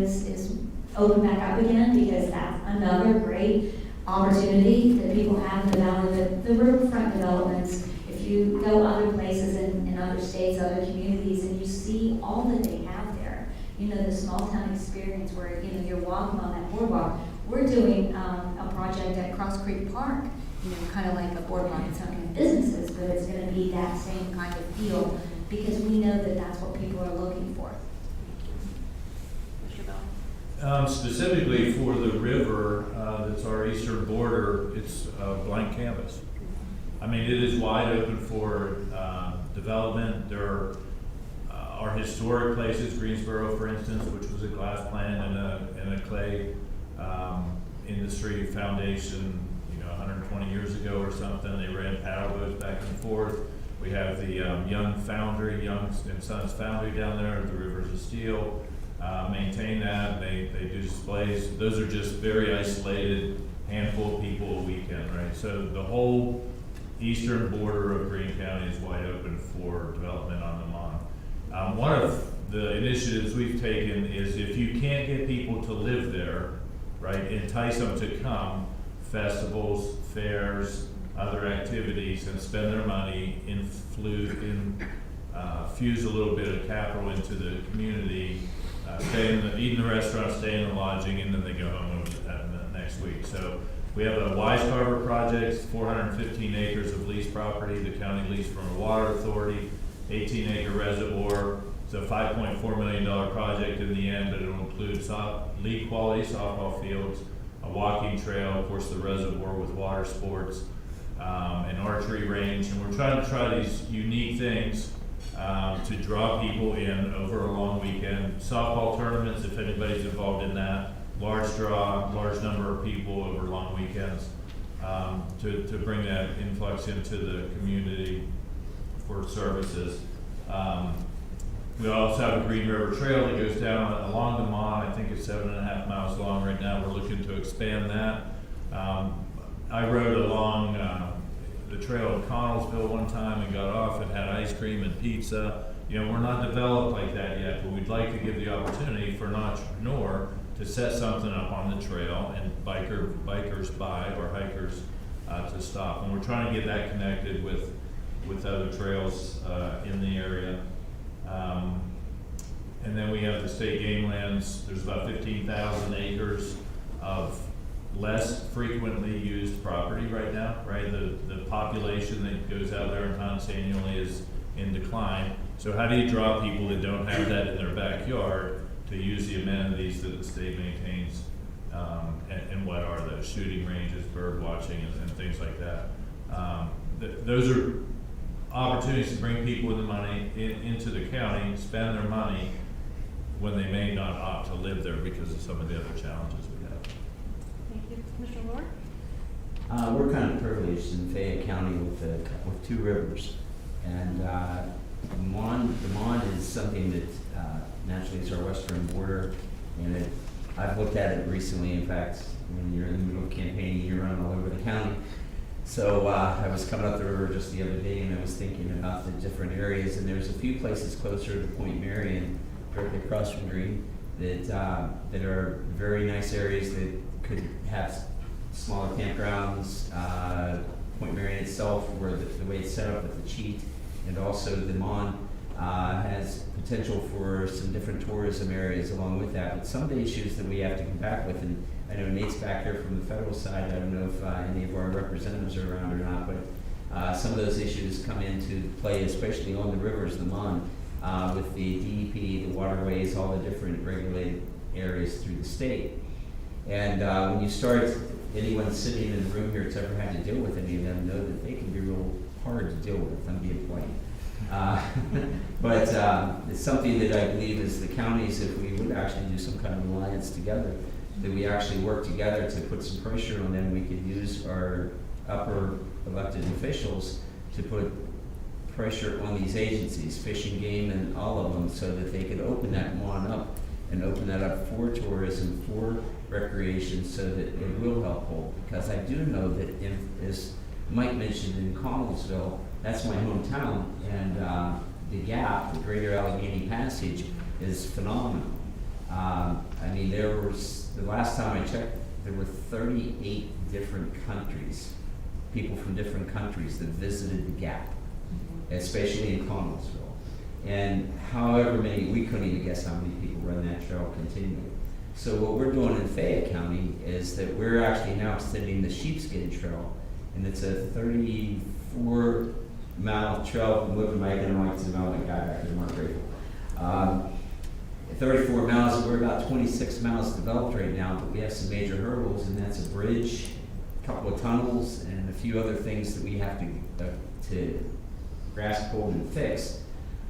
is open back up again, because that's another great opportunity that people have in the valley. The riverfront developments, if you go other places in other states, other communities, and you see all that they have there, the small town experience where, you're walking on that boardwalk. We're doing a project at Cross Creek Park, kind of like a boardwalk. It's not going to be businesses, but it's going to be that same kind of feel, because we know that that's what people are looking for. Specifically for the river, that's our eastern border, it's a blank canvas. I mean, it is wide open for development. There are historic places, Greensboro, for instance, which was a glass plant and a clay industry foundation, 120 years ago or something. They ran paddle boats back and forth. We have the Young and Sons Foundry down there, the Rivers of Steel. Maintain that. They do displays. Those are just very isolated, handful of people a weekend, right? So the whole eastern border of Greene County is wide open for development on the Mon. One of the initiatives we've taken is, if you can't get people to live there, right, entice them to come. Festivals, fairs, other activities and spend their money, fuse a little bit of capital into the community, eat in the restaurant, stay in the lodging, and then they go home over the next week. So we have a Wise Carver project, 415 acres of leased property, the county leased from a water authority, 18-acre reservoir. It's a $5.4 million project in the end, but it'll include league quality softball fields, a walking trail, of course the reservoir with water sports, an archery range, and we're trying to try these unique things to draw people in over a long weekend. Softball tournaments, if anybody's involved in that, large draw, large number of people over long weekends, to bring that influx into the community for services. We also have a Green River Trail that goes down along the Mon. I think it's 7.5 miles long right now. We're looking to expand that. I rode along the trail in Connellsville one time and got off and had ice cream and pizza. You know, we're not developed like that yet, but we'd like to give the opportunity for an entrepreneur to set something up on the trail and bikers by or hikers to stop. And we're trying to get that connected with other trails in the area. And then we have the state game lands. There's about 15,000 acres of less frequently used property right now, right? The population that goes out there and hunts annually is in decline. So how do you draw people that don't have that in their backyard to use the amenities that the state maintains? And what are those? Shooting ranges, bird watching, and things like that. Those are opportunities to bring people with the money into the county, spend their money when they may not opt to live there because of some of the other challenges we have. Thank you. Commissioner Moore? We're kind of privileged in Fayette County with two rivers. And the Mon is something that naturally is our western border. And I've looked at it recently. In fact, when you're in the middle of campaigning, you're running all over the county. So I was coming up the river just the other day and I was thinking about the different areas, and there's a few places closer to Point Marion, directly across from Green, that are very nice areas that could have smaller campgrounds. Point Marion itself, where the way it's set up with the cheat, and also the Mon has potential for some different tourism areas along with that. But some of the issues that we have to come back with, and I know Nate's back here from the federal side, I don't know if any of our representatives are around or not, but some of those issues come into play, especially on the rivers, the Mon, with the DEP, the waterways, all the different regulated areas through the state. And when you start, anyone sitting in the room here that's ever had to deal with any of them know that they can be real hard to deal with, I'm being plain. But it's something that I believe is the counties, if we would actually do some kind of alliance together, that we actually work together to put some pressure on them. We could use our upper elected officials to put pressure on these agencies, Fish and Game and all of them, so that they could open that Mon up and open that up for tourism, for recreation, so that it will help hold. Because I do know that, as Mike mentioned, in Connellsville, that's my hometown, and the Gap, the Greater Allegheny Passage, is phenomenal. I mean, the last time I checked, there were 38 different countries, people from different countries that visited the Gap, especially in Connellsville. And however many, we couldn't even guess how many people run that trail continually. So what we're doing in Fayette County is that we're actually now extending the Sheepskin Trail, and it's a 34-mile trail from Woodland Mike, and I like to know my guy back there, Mark Grateful. 34 miles, we're about 26 miles developed right now, but we have some major hurdles, and that's a bridge, a couple of tunnels, and a few other things that we have to grasp hold and fix.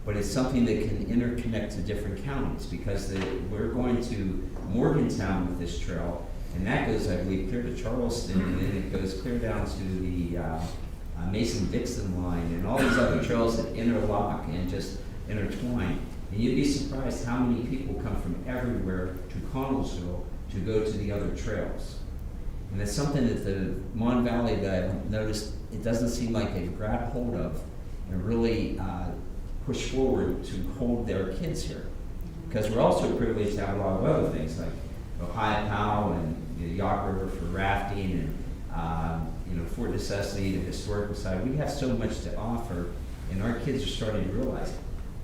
But it's something that can interconnect to different counties, because we're going to Morgantown with this trail, and that goes, I believe, clear to Charleston, and then it goes clear down to the Mason-Dixon line, and all these other trails that interlock and just intertwine. And you'd be surprised how many people come from everywhere to Connellsville to go to the other trails. And it's something that the Mon-Valley that I've noticed, it doesn't seem like they've grabbed hold of and really push forward to hold their kids here. Because we're also privileged to have a lot of other things like Ohio Pow and the Yacht River for rafting, for necessity, the historical side. We have so much to offer, and our kids are starting to realize it.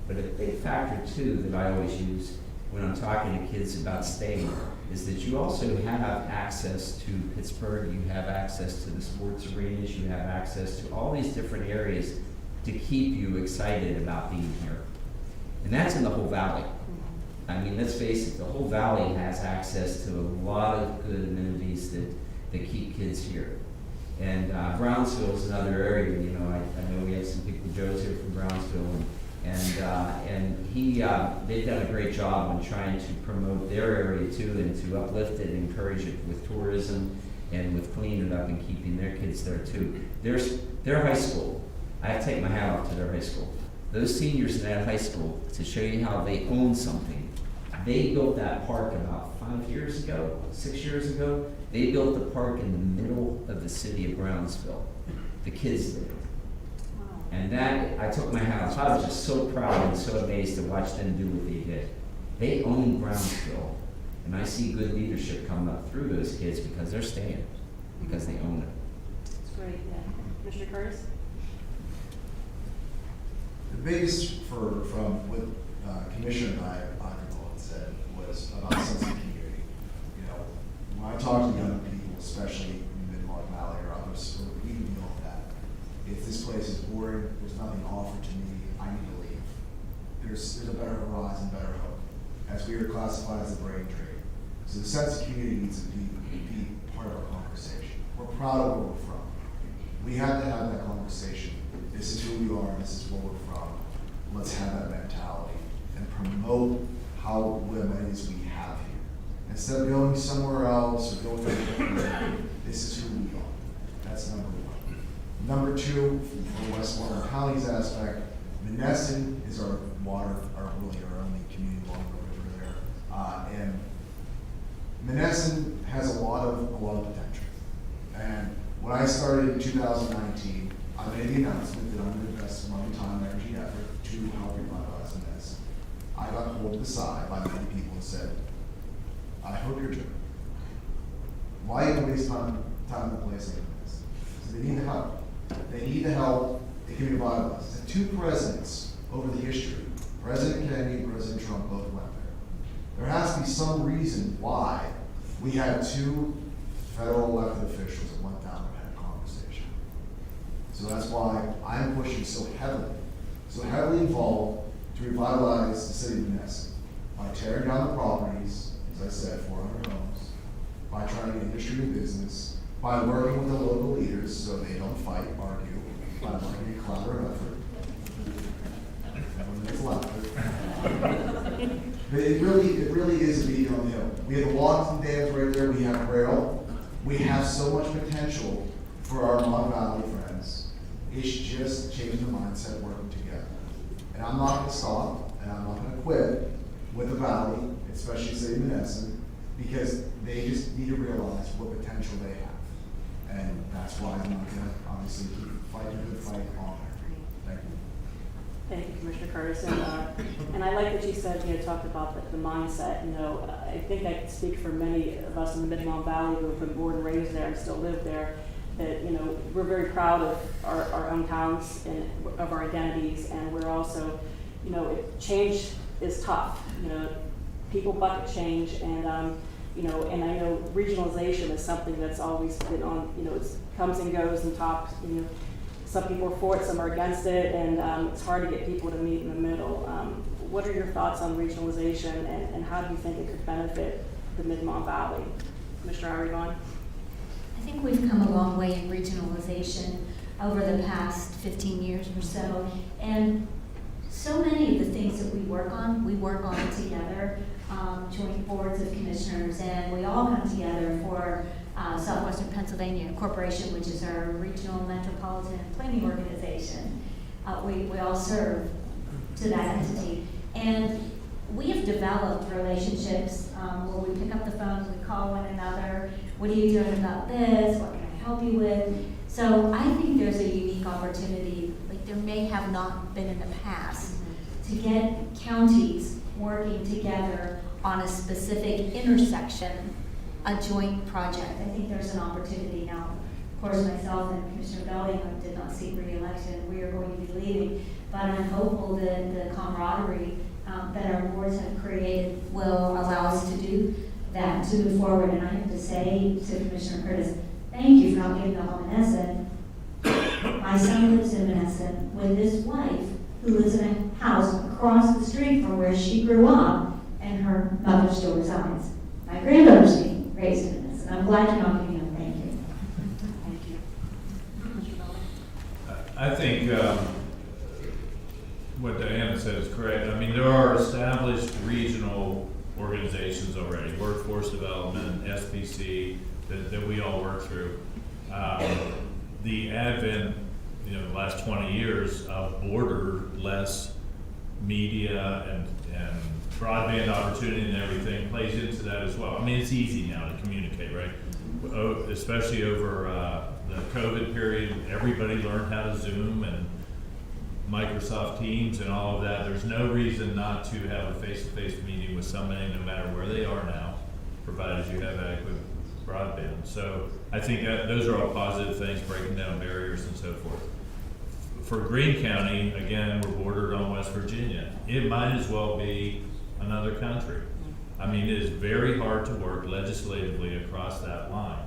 But a big factor too that I always use when I'm talking to kids about staying is that you also have access to Pittsburgh, you have access to the sports arenas, you have access to all these different areas to keep you excited about being here. And that's in the whole valley. I mean, let's face it, the whole valley has access to a lot of good amenities that keep kids here. And Brownsville is another area, I know we have some people, Joe's here from Brownsville, and they've done a great job on trying to promote their area too, and to uplift it and encourage it with tourism and with cleaning it up and keeping their kids there too. Their high school, I have to take my hat off to their high school. Those seniors in that high school, to show you how they own something, they built that park about 6 years ago. They built the park in the middle of the city of Brownsville. The kids did. And that, I took my hat off. I was just so proud and so amazed to watch them do what they did. They own Brownsville. And I see good leadership coming up through those kids because they're staying, because they own it. That's great, yeah. Mr. Curtis? The biggest from what Commissioner Eichenwald said was about sense of community. When I talk to young people, especially in the Mid-Mon-Valley or others, or even beyond that, if this place is boring, there's nothing offered to me, I need to leave. There's a better horizon, better hope, as we are classified as a brain trade. So the sense of community needs to be part of our conversation. We're proud of where we're from. We have to have that conversation. This is who we are, this is where we're from. Let's have that mentality and promote what amenities we have here. Instead of going somewhere else or going to this is who we are. That's number one. Number two, for Westmoreland County's aspect, Menneson is our only community along the river there. And Menneson has a lot of potential. And when I started in 2019, I made the announcement that I'm going to invest money, time, energy, and effort to help revitalize Menneson. I got pulled aside by many people and said, I hope you're doing it. Why are you going to waste time and place like this? So they need the help. They need the help. It can be revitalized. And two presidents over the history, President Kennedy and President Trump, both went there. There has to be some reason why we had two federal elected officials that went down and had a conversation. So that's why I'm pushing so heavily involved to revitalize the city of Menneson by tearing down the properties, as I said, 400 homes, by trying to get industry and business, by working with the local leaders so they don't fight, argue, by working a collaborative effort. Everyone makes laughter. But it really is a beacon on the hill. We have the Watson Dams right there, we have Rail. We have so much potential for our Mon-Valley friends. It's just changing the mindset, working together. And I'm not going to stop, and I'm not going to quit with the Valley, especially City of Menneson, because they just need to realize what potential they have. And that's why I'm not going to obviously keep fighting a good fight on there. Thank you. Thank you, Commissioner Curtis. And I like what you said, talked about the mindset. I think I can speak for many of us in the Mid-Mon-Valley who have been born and raised there and still live there, that, we're very proud of our own towns and of our identities. And we're also, change is tough. People bucket change. And, and I know regionalization is something that's always been on, it comes and goes and talks, some people are for it, some are against it, and it's hard to get people to meet in the middle. What are your thoughts on regionalization, and how do you think it could benefit the Mid-Mon-Valley? Commissioner Aragon? I think we've come a long way in regionalization over the past 15 years or so. And so many of the things that we work on together, joint boards of commissioners, and we all come together for Southwestern Pennsylvania Corporation, which is our regional metropolitan planning organization. We all serve to that entity. And we have developed relationships where we pick up the phone, we call one another. What are you doing about this? What can I help you with? So I think there's a unique opportunity, like there may have not been in the past, to get counties working together on a specific intersection, a joint project. I think there's an opportunity now Of course, myself and Commissioner Belding did not seek re-election. We are going to be leaving, but I'm hopeful that the camaraderie that our boards have created will allow us to do that, to move forward. And I have to say to Commissioner Curtis, thank you for not giving up on Menneson. My son lives in Menneson with his wife, who lives in a house across the street from where she grew up, and her mother still resides. My granddaughter's being raised in Menneson. I'm glad you're not giving up. Thank you. Thank you. Commissioner Belding? I think what Diana said is correct. I mean, there are established regional organizations already, workforce development, SPC, that we all work through. The advent, the last 20 years of borderless media and broadband opportunity and everything plays into that as well. I mean, it's easy now to communicate, right? Especially over the COVID period, everybody learned how to Zoom and Microsoft Teams and all of that. There's no reason not to have a face-to-face meeting with somebody no matter where they are now, provided you have adequate broadband. So I think that those are all positive things, breaking down barriers and so forth. For Greene County, again, we're bordered on West Virginia. It might as well be another country. I mean, it is very hard to work legislatively across that line.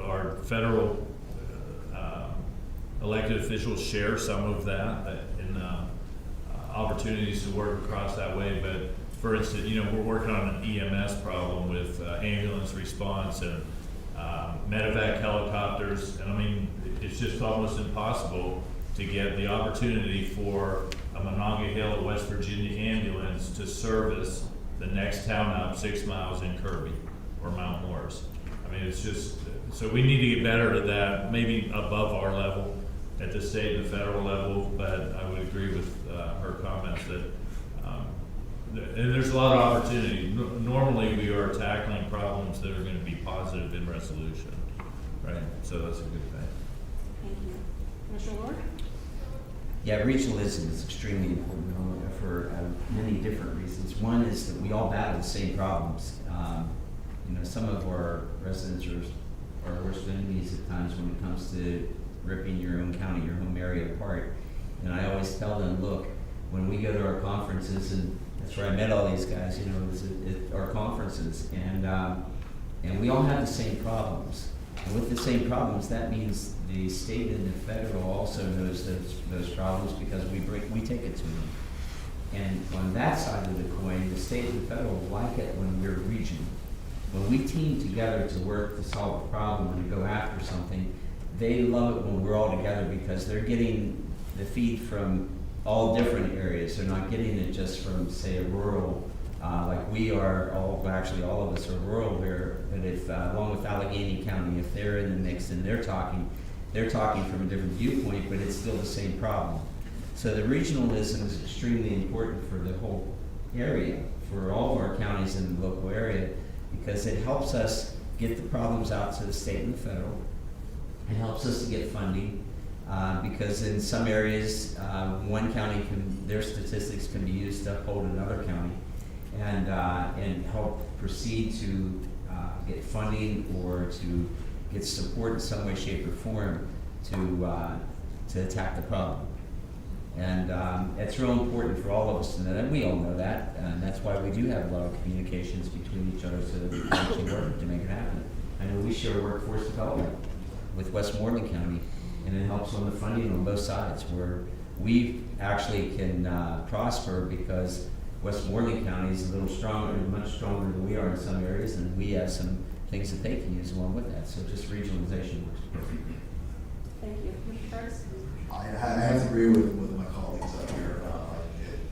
Our federal elected officials share some of that in opportunities to work across that way. But for instance, we're working on an EMS problem with ambulance response and medevac helicopters. And I mean, it's just almost impossible to get the opportunity for a Monongah Hill, West Virginia ambulance to service the next town up 6 miles in Kirby or Mount Morris. I mean, it's just, so we need to get better at that, maybe above our level at the state and the federal level, but I would agree with her comments that, and there's a lot of opportunity. Normally we are tackling problems that are going to be positive in resolution, right? So that's a good thing. Thank you. Commissioner Ward? Yeah, regionalism is extremely important for many different reasons. One is that we all battle the same problems. Some of our residents are our worst enemies at times when it comes to ripping your own county, your home area apart. And I always tell them, look, when we go to our conferences, and that's where I met all these guys, it was at our conferences, and we all have the same problems. And with the same problems, that means the state and the federal also knows those problems because we take it to them. And on that side of the coin, the state and the federal like it when we're regional. When we team together to work to solve a problem and to go after something, they love it when we're all together because they're getting the feed from all different areas. They're not getting it just from, say, a rural, like we are, all of us are rural here, but if, along with Allegheny County, if they're in the mix and they're talking from a different viewpoint, but it's still the same problem. So the regionalism is extremely important for the whole area, for all of our counties in the local area, because it helps us get the problems out to the state and the federal. It helps us to get funding, because in some areas, one county their statistics can be used to uphold another county, and help proceed to get funding or to get support in some way, shape, or form to attack the problem. And it's real important for all of us to know that, and we all know that, and that's why we do have a lot of communications between each other so that we can actually work to make it happen. I know we share workforce development with Westmoreland County, and it helps on the funding on both sides, where we actually can prosper because Westmoreland County is a little stronger, much stronger than we are in some areas, and we have some things that they can use along with that. So just regionalization works perfectly. Thank you. Mr. Curtis? I have to agree with my colleagues up here.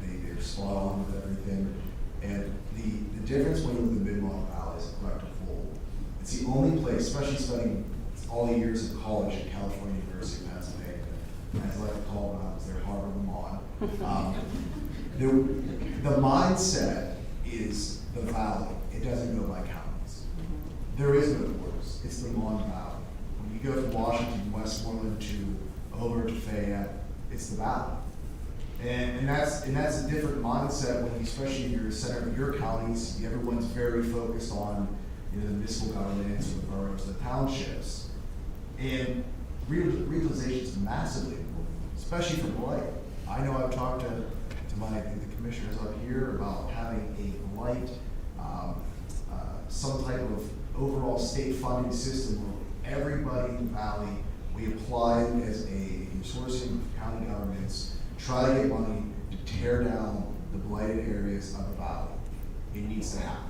They're spot on with everything. And the difference when you look at the Mid-Mon-Valley as a collective whole, it's the only place, especially studying all the years of college at California University of Pennsylvania, as I like to call it when I was there, Harvard Vermont. The mindset is the valley. It doesn't go by counties. There is no borders. It's the Mon-Valley. When you go from Washington, Westmoreland to over to Fayette, it's the valley. And that's a different mindset when you, especially if you're a center of your counties, everyone's very focused on, the municipal governments, the boroughs, the townships. And regionalization is massively important, especially for blight. I know I've talked to the commissioners up here about having a blight, some type of overall state funding system where everybody in the valley, we apply as a consortium of county governments, try to get money to tear down the blighted areas of the valley. It needs to happen.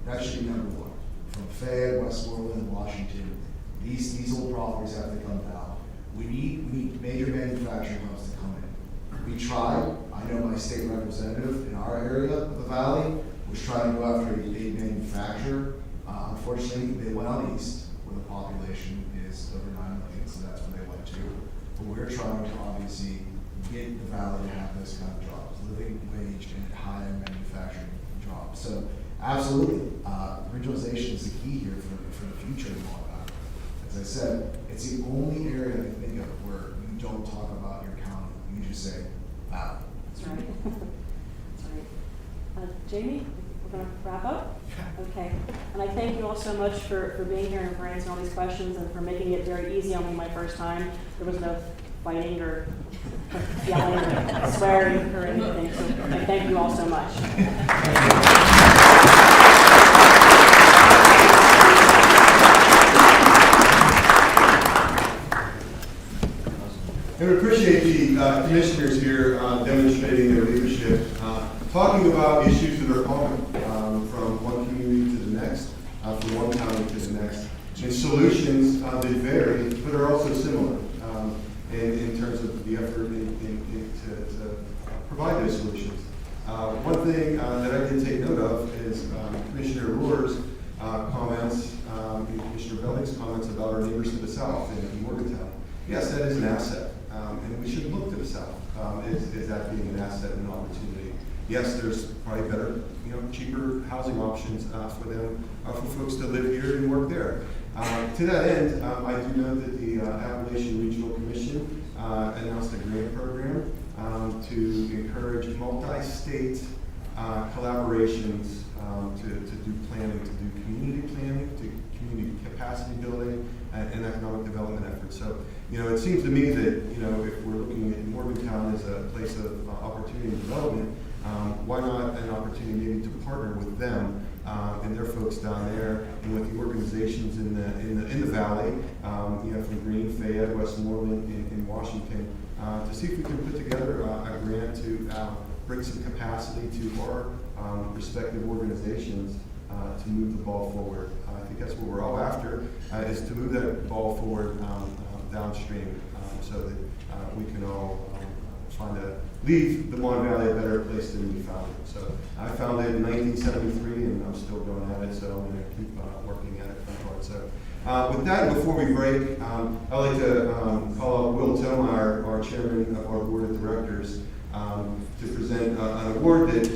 That should be number one. From Fayette, Westmoreland, Washington, these old properties have to come down. We need major manufacturing hubs to come in. We tried. I know my state representative in our area of the valley was trying to go after a big manufacturer. Unfortunately, they went out east, where the population is over 9 million, so that's where they went to. But we're trying to obviously get the valley to have those kind of jobs, living wage and high manufacturing jobs. So absolutely, regionalization is the key here for the future of all that. As I said, it's the only area I can think of where you don't talk about your county. You just say, valley. That's right. That's right. Jamie, we're going to wrap up? Okay. And I thank you all so much for being here and for answering all these questions and for making it very easy on me my first time. There was no fighting or yelling or swearing or anything. So I thank you all so much. And we appreciate the commissioners here demonstrating their leadership, talking about issues that are common from one community to the next, from one county to the next, and solutions that vary but are also similar in terms of the effort to provide those solutions. One thing that I did take note of is Commissioner Rohr's comments, and Commissioner Belling's comments about our neighbors to the south in Morgantown. Yes, that is an asset, and we should look to the south as that being an asset and an opportunity. Yes, there's probably better, cheaper housing options for them, for folks to live here and work there. To that end, I do know that the Appalachian Regional Commission announced a grant program to encourage multi-state collaborations to do planning, to do community planning, to community capacity building, and economic development efforts. So, it seems to me that, if we're looking at Morgantown as a place of opportunity and development, why not an opportunity maybe to partner with them and their folks down there, and with the organizations in the valley, from Greene, Fayette, Westmoreland, in Washington, to see if we can put together a grant to bring some capacity to our respective organizations to move the ball forward. I think that's what we're all after, is to move that ball forward downstream, so that we can all leave the Mon-Valley a better place than we found it. So I found it in 1973, and I'm still going at it, so I'm going to keep working at it from hard. So with that, before we break, I'd like to call up Will Tome, our chairman of our board of directors, to present an award that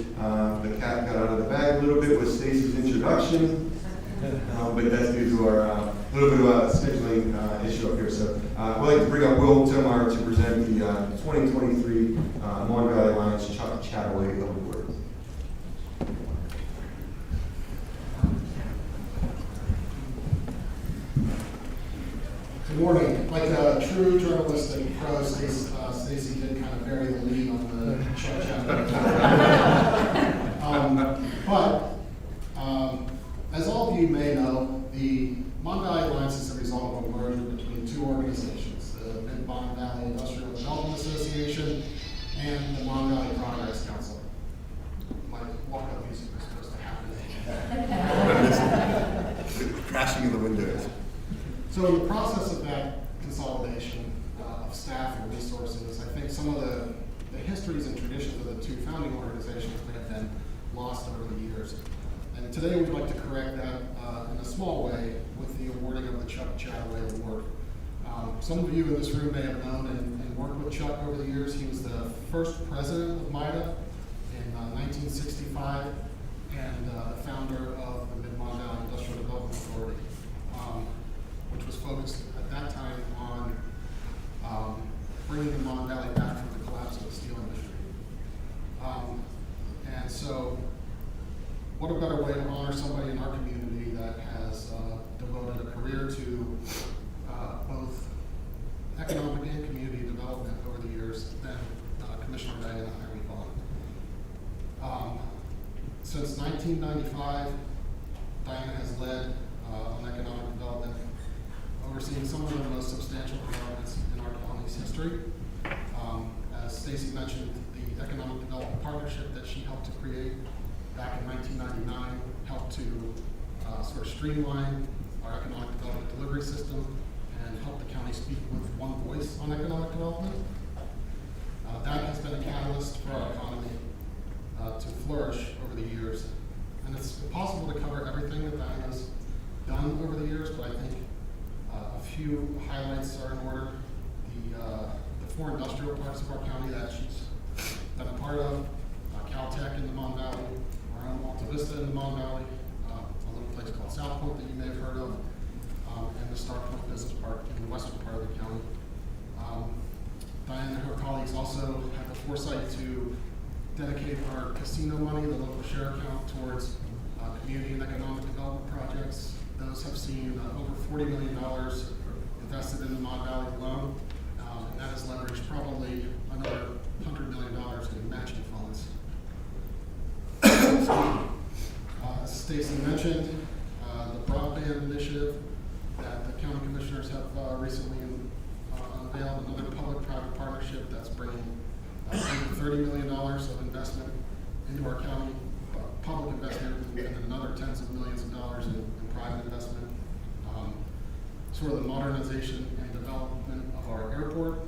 the cat got out of the bag a little bit with Stacy's introduction, but that's due to our little bit of a scheduling issue up here. So I'd like to bring up Will Tome to present the 2023 Mon-Valley Alliance Chuck Chataway Award. Good morning. Like a true journalistic pro, Stacy did kind of bury the lead on the Chuck Chataway. As all of you may know, the Mon-Valley Alliance is a result of a merger between two organizations, the Mid-Mon-Valley Industrial Development Association and the Mon-Valley Progress Council. My walk-up music was supposed to happen. Crashing in the windows. So in the process of that consolidation of staff and resources, I think some of the histories and traditions of the two founding organizations may have been lost over the years. And today we'd like to correct that in a small way with the awarding of the Chuck Chataway Award. Some of you in this room may have known and worked with Chuck over the years. He was the first president of MIDA in 1965 and the founder of the Mid-Mon-Valley Industrial Development Authority, which was focused at that time on bringing the Mon Valley back from the collapse of the steel industry. And so, what a better way to honor somebody in our community that has 1995, Diana has led on economic development, overseeing some of the most substantial developments in our county's history. As Stacy mentioned, the economic development partnership that she helped to create back in 1999 helped to sort of streamline our economic development delivery system and help the county speak with one voice on economic development. That has been a catalyst for our economy to flourish over the years. And it's impossible to cover everything that Diana's done over the years, but I think a few highlights are in order. The four industrial parks of our county that she's been a part of, Caltech in the Mon-Valley, our own Alta Vista in the Mon-Valley, a little place called South Point that you may have heard of, and the Star Point Business Park in the western part of the county. Diane and her colleagues also had the foresight to dedicate our casino money, the local share account, towards community and economic development projects. Those have seen over $40 million invested in the Mon-Valley alone, and that has leveraged probably another $100 million in matching funds. As Stacy mentioned, the broadband initiative that the county commissioners have recently unveiled, another public-private partnership that's bringing over $30 million of investment into our county, public investment, and then another tens of millions of dollars in private investment. Sort of the modernization and development of our airport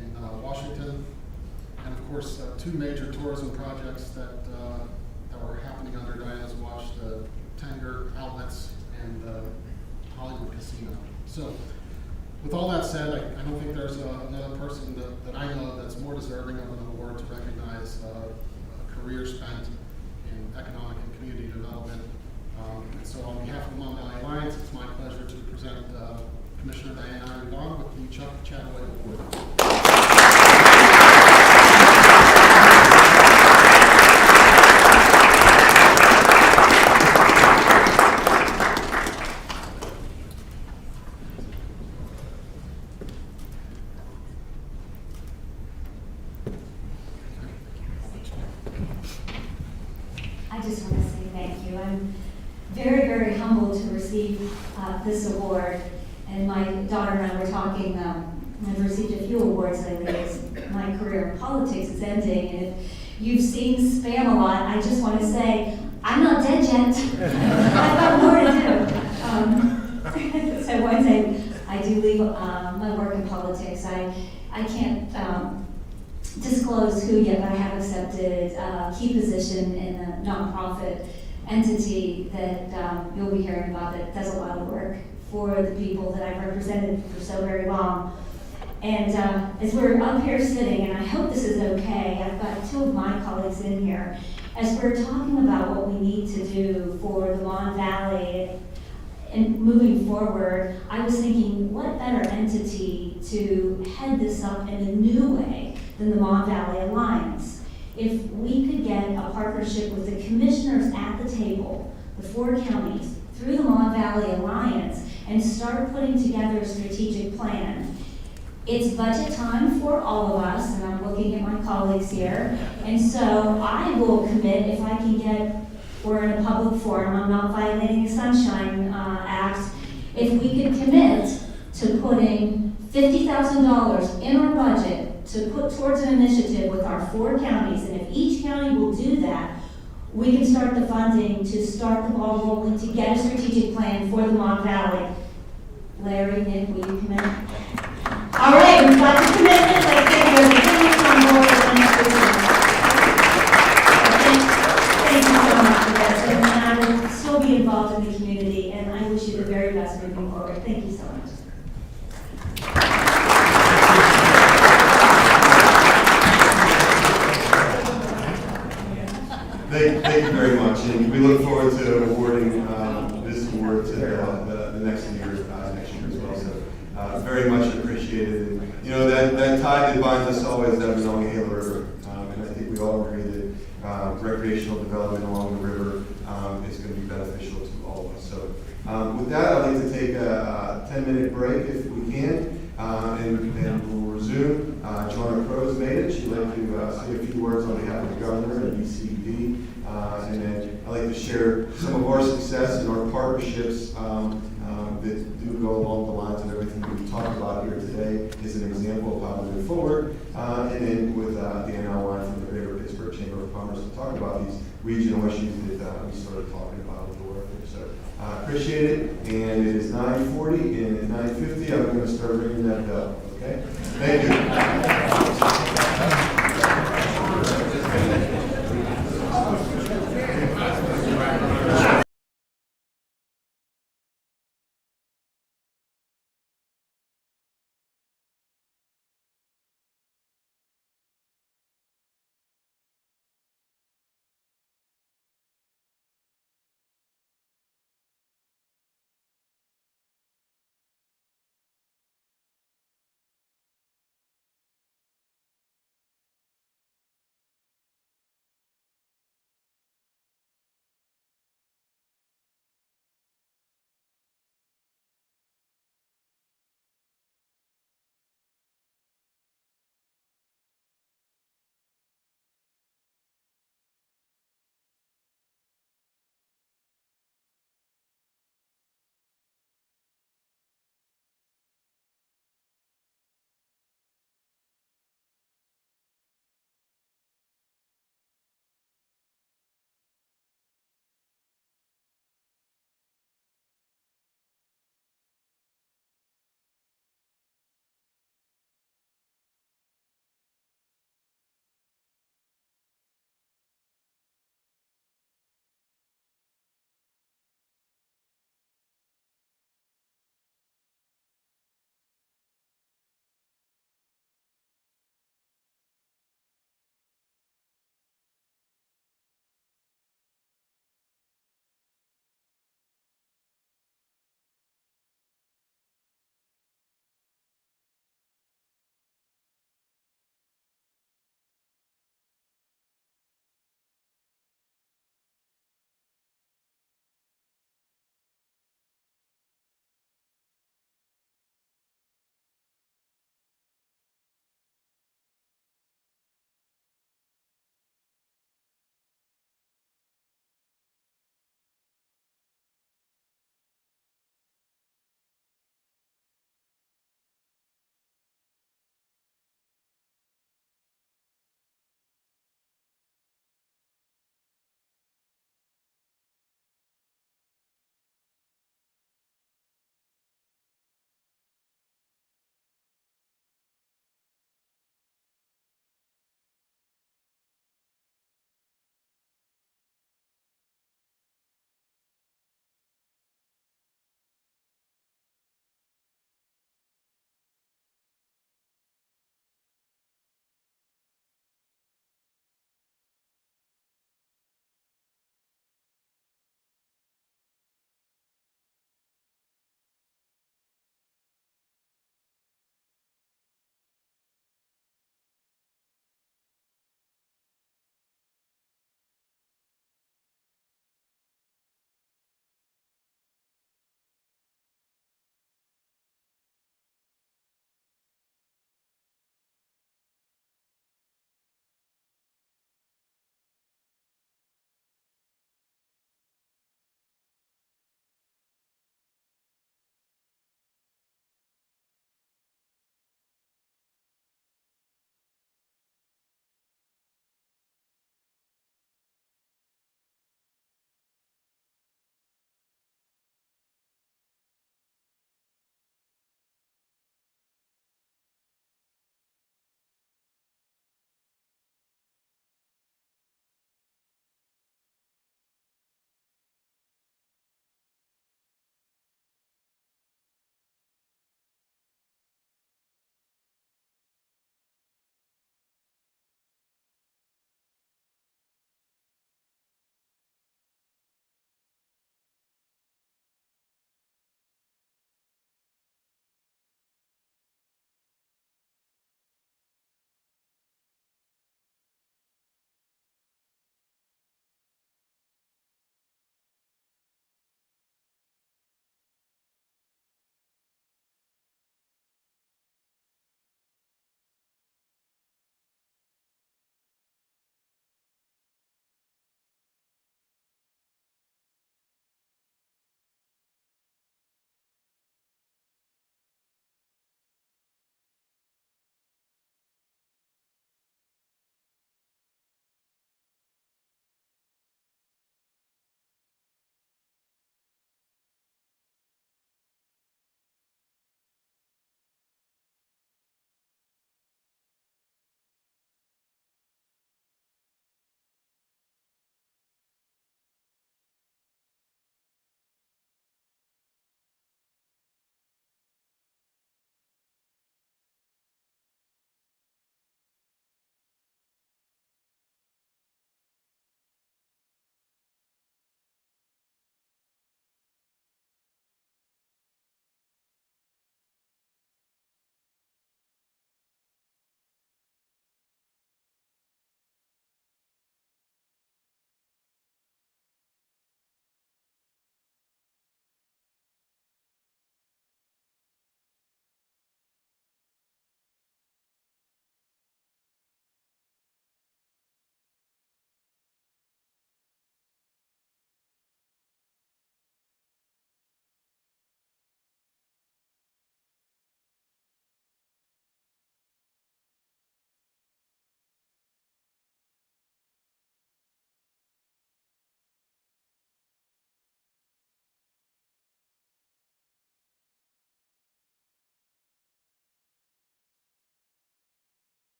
in Washington, and of course, two major tourism projects that were happening under Diana's watch, the Tanger Outlets and Hollywood Casino. So, with all that said, I don't think there's another person that I know of that's more deserving of an award to recognize a career spent in economic and community development. And so on behalf of the Mon-Valley Alliance, it's my pleasure to present Commissioner Diana Iron with the Chuck Chataway Award. I just want to say thank you. I'm very, very humbled to receive this award. And my daughter and I were talking, I've received a few awards lately as my career in politics is ending. And if you've seen Spam a lot, I just want to say, I'm not dead yet. I've got more to do. So one day I do leave my work in politics. I can't disclose who yet, but I have accepted a key position in a nonprofit entity that you'll be hearing about that does a lot of work for the people that I've represented for so very long. And as we're up here sitting, and I hope this is okay, I've got two of my colleagues in here, as we're talking about what we need to do for the Mon-Valley and moving forward, I was thinking, what better entity to head this up in a new way than the Mon-Valley Alliance? If we could get a partnership with the commissioners at the table, the four counties, through the Mon-Valley Alliance, and start putting together a strategic plan. It's budget time for all of us, and I'm looking at my colleagues here, and so I will commit if I can get, we're in a public forum, I'm not violating the Sunshine Act, if we could commit to putting $50,000 in our budget to put towards an initiative with our four counties, and if each county will do that, we can start the funding to start the ball rolling to get a strategic plan for the Mon-Valley. Larry, Nick, will you commit? All right, we've got the commitment. Let's get your opinions on board for the next week. Thank you so much for this. And I will still be involved in the community, and I wish you the very best moving forward. Thank you so much. Thank you very much, and we look forward to awarding this award to the next year as well. So very much appreciated. And, you know, that tie that binds us always down the Monongahela River, and I think we all agree that recreational development along the river is going to be beneficial to all of us. So with that, I'd like to take a 10-minute break if we can, And we'll resume. Joanna Crow has made it. She'd like to say a few words on behalf of the governor and BCD. And then I'd like to share some of our success and our partnerships that do go along the lines of everything that we've talked about here today is an example of how to move forward. And then with the NLY from the Greater Pittsburgh Chamber of Commerce to talk about these regional issues that we started talking about with the work. So appreciate it. And it is 9:40, and at 9:50, I'm going to start ringing that bell. Okay? Thank you.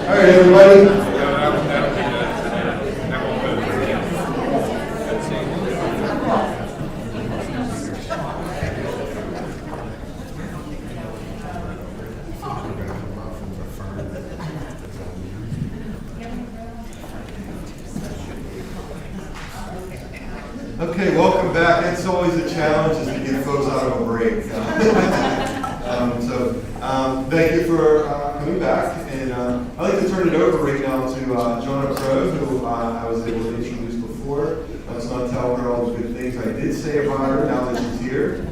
All right, everybody. Okay, welcome back. It's always a challenge is to get folks out of a break. Thank you for coming back. And I'd like to turn it over right now to Joanna Crow, who I was able to introduce before. Let's not tell her all the good things I did say about her now that she's here.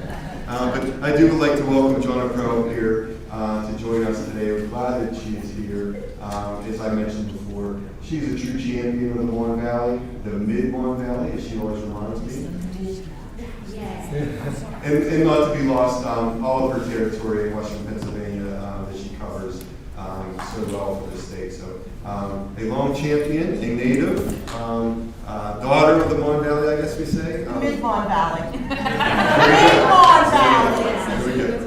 But I do like to welcome Joanna Crow here to join us today. We're glad that she is here. As I mentioned before, she's a true champion of the Mon-Valley, the Mid-Mon-Valley, as she always reminds me. And not to be lost, all of her territory in western Pennsylvania that she covers so well for the state. So a long champion, a native, daughter of the Mon-Valley, I guess we say. Mid-Mon-Valley. Mid-Mon-Valley.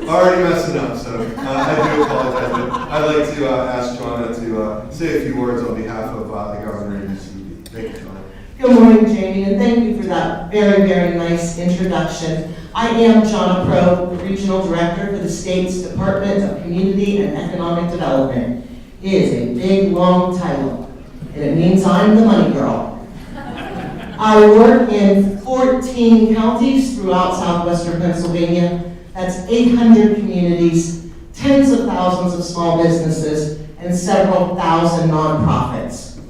Already messing up, so I do apologize, but I'd like to ask Joanna to say a few words on behalf of the governor and UCB. Thank you, Joanna. Good morning, Jamie, and thank you for that very, very nice introduction. I am Joanna Crow, Regional Director for the state's Department of Community and Economic Development. It is a big, long title, and it means I'm the money girl. I work in 14 counties throughout southwestern Pennsylvania. That's 800 communities, tens of thousands of small businesses, and several thousand nonprofits.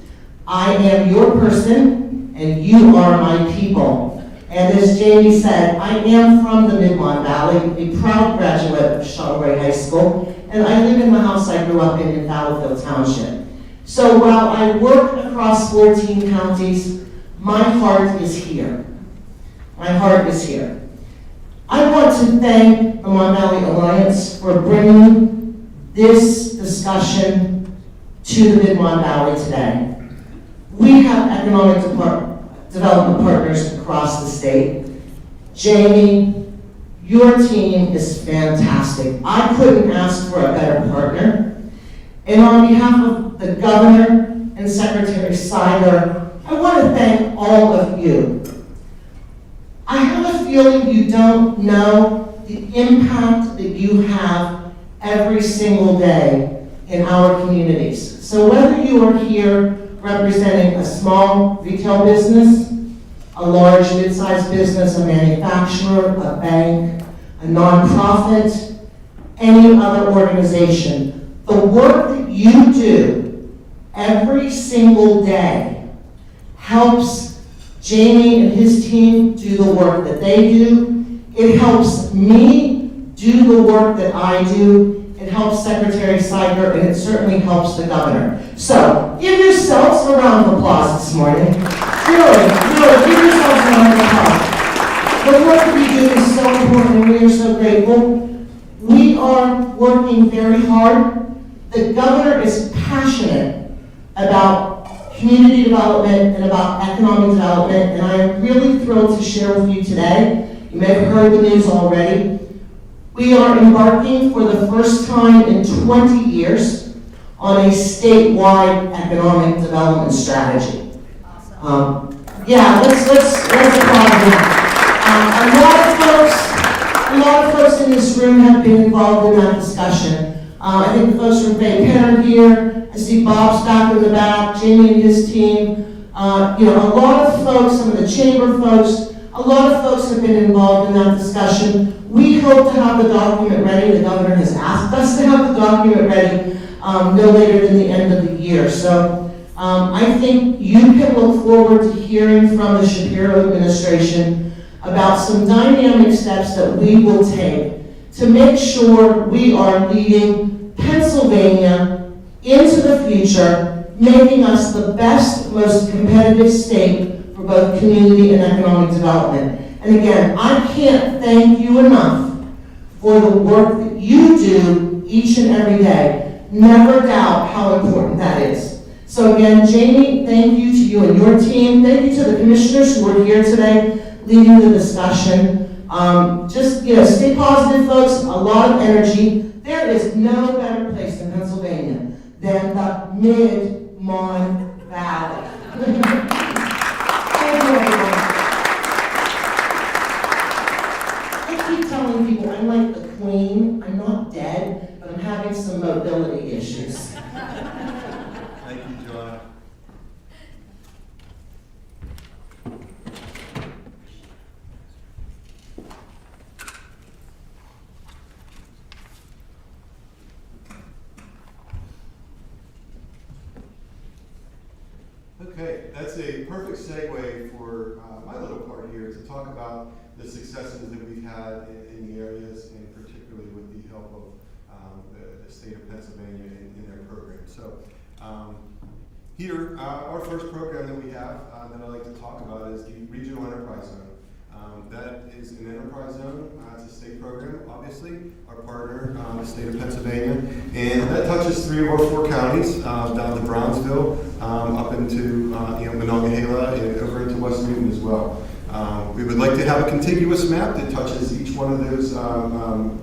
I am your person, and you are my people. And as Jamie said, I am from the Mid-Mon-Valley, a proud graduate of Charleroy High School, and I live in the house I grew up in Fallowfield Township. So while I work across 14 counties, my heart is here. My heart is here. I want to thank the Mon-Valley Alliance for bringing this discussion to the Mid-Mon-Valley today. We have economic development partners across the state. Jamie, your team is fantastic. I couldn't ask for a better partner. And on behalf of the governor and Secretary Siler, I want to thank all of you. I have a feeling you don't know the impact that you have every single day in our communities. So whether you are here representing a small retail business, a large mid-sized business, a manufacturer, a bank, a nonprofit, any other organization, the work that you do every single day helps Jamie and his team do the work that they do. It helps me do the work that I do. It helps Secretary Siler, and it certainly helps the governor. So, give yourselves a round of applause this morning. Really, give yourselves a round of applause. The work that we do is so important, and we are so grateful. We are working very hard. The governor is passionate about community development and about economic development, and I am really thrilled to share with you today. You may have heard the news already. We are embarking for the first time in 20 years on a statewide economic development strategy. Awesome. Let's applaud that. A lot of folks in this room have been involved in that discussion. I think the folks from Bay Penn are here. I see Bob's back in the back, Jamie and his team. A lot of folks, some of the chamber folks, a lot of folks have been involved in that discussion. We hope to have the document ready. The governor has asked us to have the document ready no later than the end of the year. So I think you can look forward to hearing from the Shapiro administration about some dynamic steps that we will take to make sure we are leading Pennsylvania into the future, making us the best, most competitive state for both community and economic development. And again, I can't thank you enough for the work that you do each and every day. Never doubt how important that is. So again, Jamie, thank you to you and your team. Thank you to the commissioners who are here today leading the discussion. Stay positive, folks, a lot of energy. There is no better place in Pennsylvania than the Mid-Mon-Valley. Thank you, everyone. I keep telling people I'm like the queen. I'm not dead, but I'm having some mobility issues. Thank you, John. Okay, that's a perfect segue for my little part here to talk about the successes that we've had in the areas, and particularly with the help of the state of Pennsylvania in their program. So here, our first program that we have that I'd like to talk about is the Regional Enterprise Zone. That is an enterprise zone. It's a state program, obviously, our partner, the state of Pennsylvania. And that touches 3 of our 4 counties, down to Brownsville, up into Monongahela, and over into West Newton as well. We would like to have a contiguous map that touches each one of those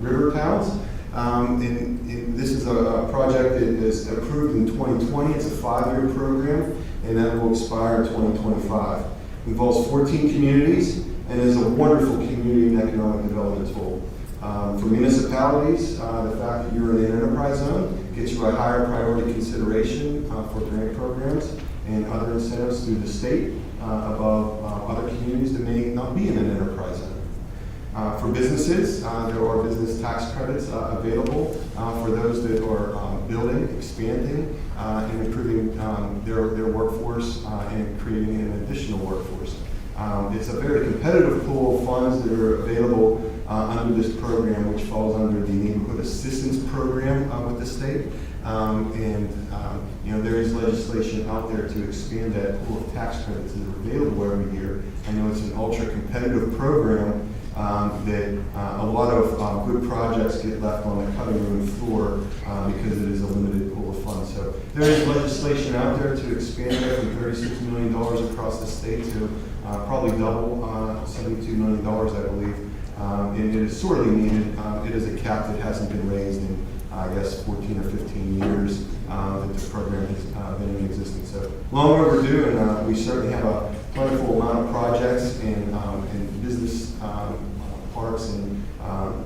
river towns. And this is a project that is approved in 2020. It's a 5-year program, and that will expire in 2025. It involves 14 communities, and is a wonderful community and economic development tool. For municipalities, the fact that you're in an enterprise zone gets you a higher priority consideration for grant programs and other incentives through the state above other communities that may not be in an enterprise zone. For businesses, there are business tax credits available for those that are building, expanding, and improving their workforce and creating an additional workforce. It's a very competitive pool of funds that are available under this program, which falls under the Neighborhood Assistance Program with the state. There is legislation out there to expand that pool of tax credits that are available every year. I know it's an ultra-competitive program that a lot of good projects get left on the cutting room floor because it is a limited pool of funds. So there is legislation out there to expand that from $36 million across the state to probably double, $72 million, I believe. And it is sorely needed. It is a cap that hasn't been raised in, I guess, 14 or 15 years that the program has been in existence. So long overdue, and we certainly have a plentiful amount of projects and business parks and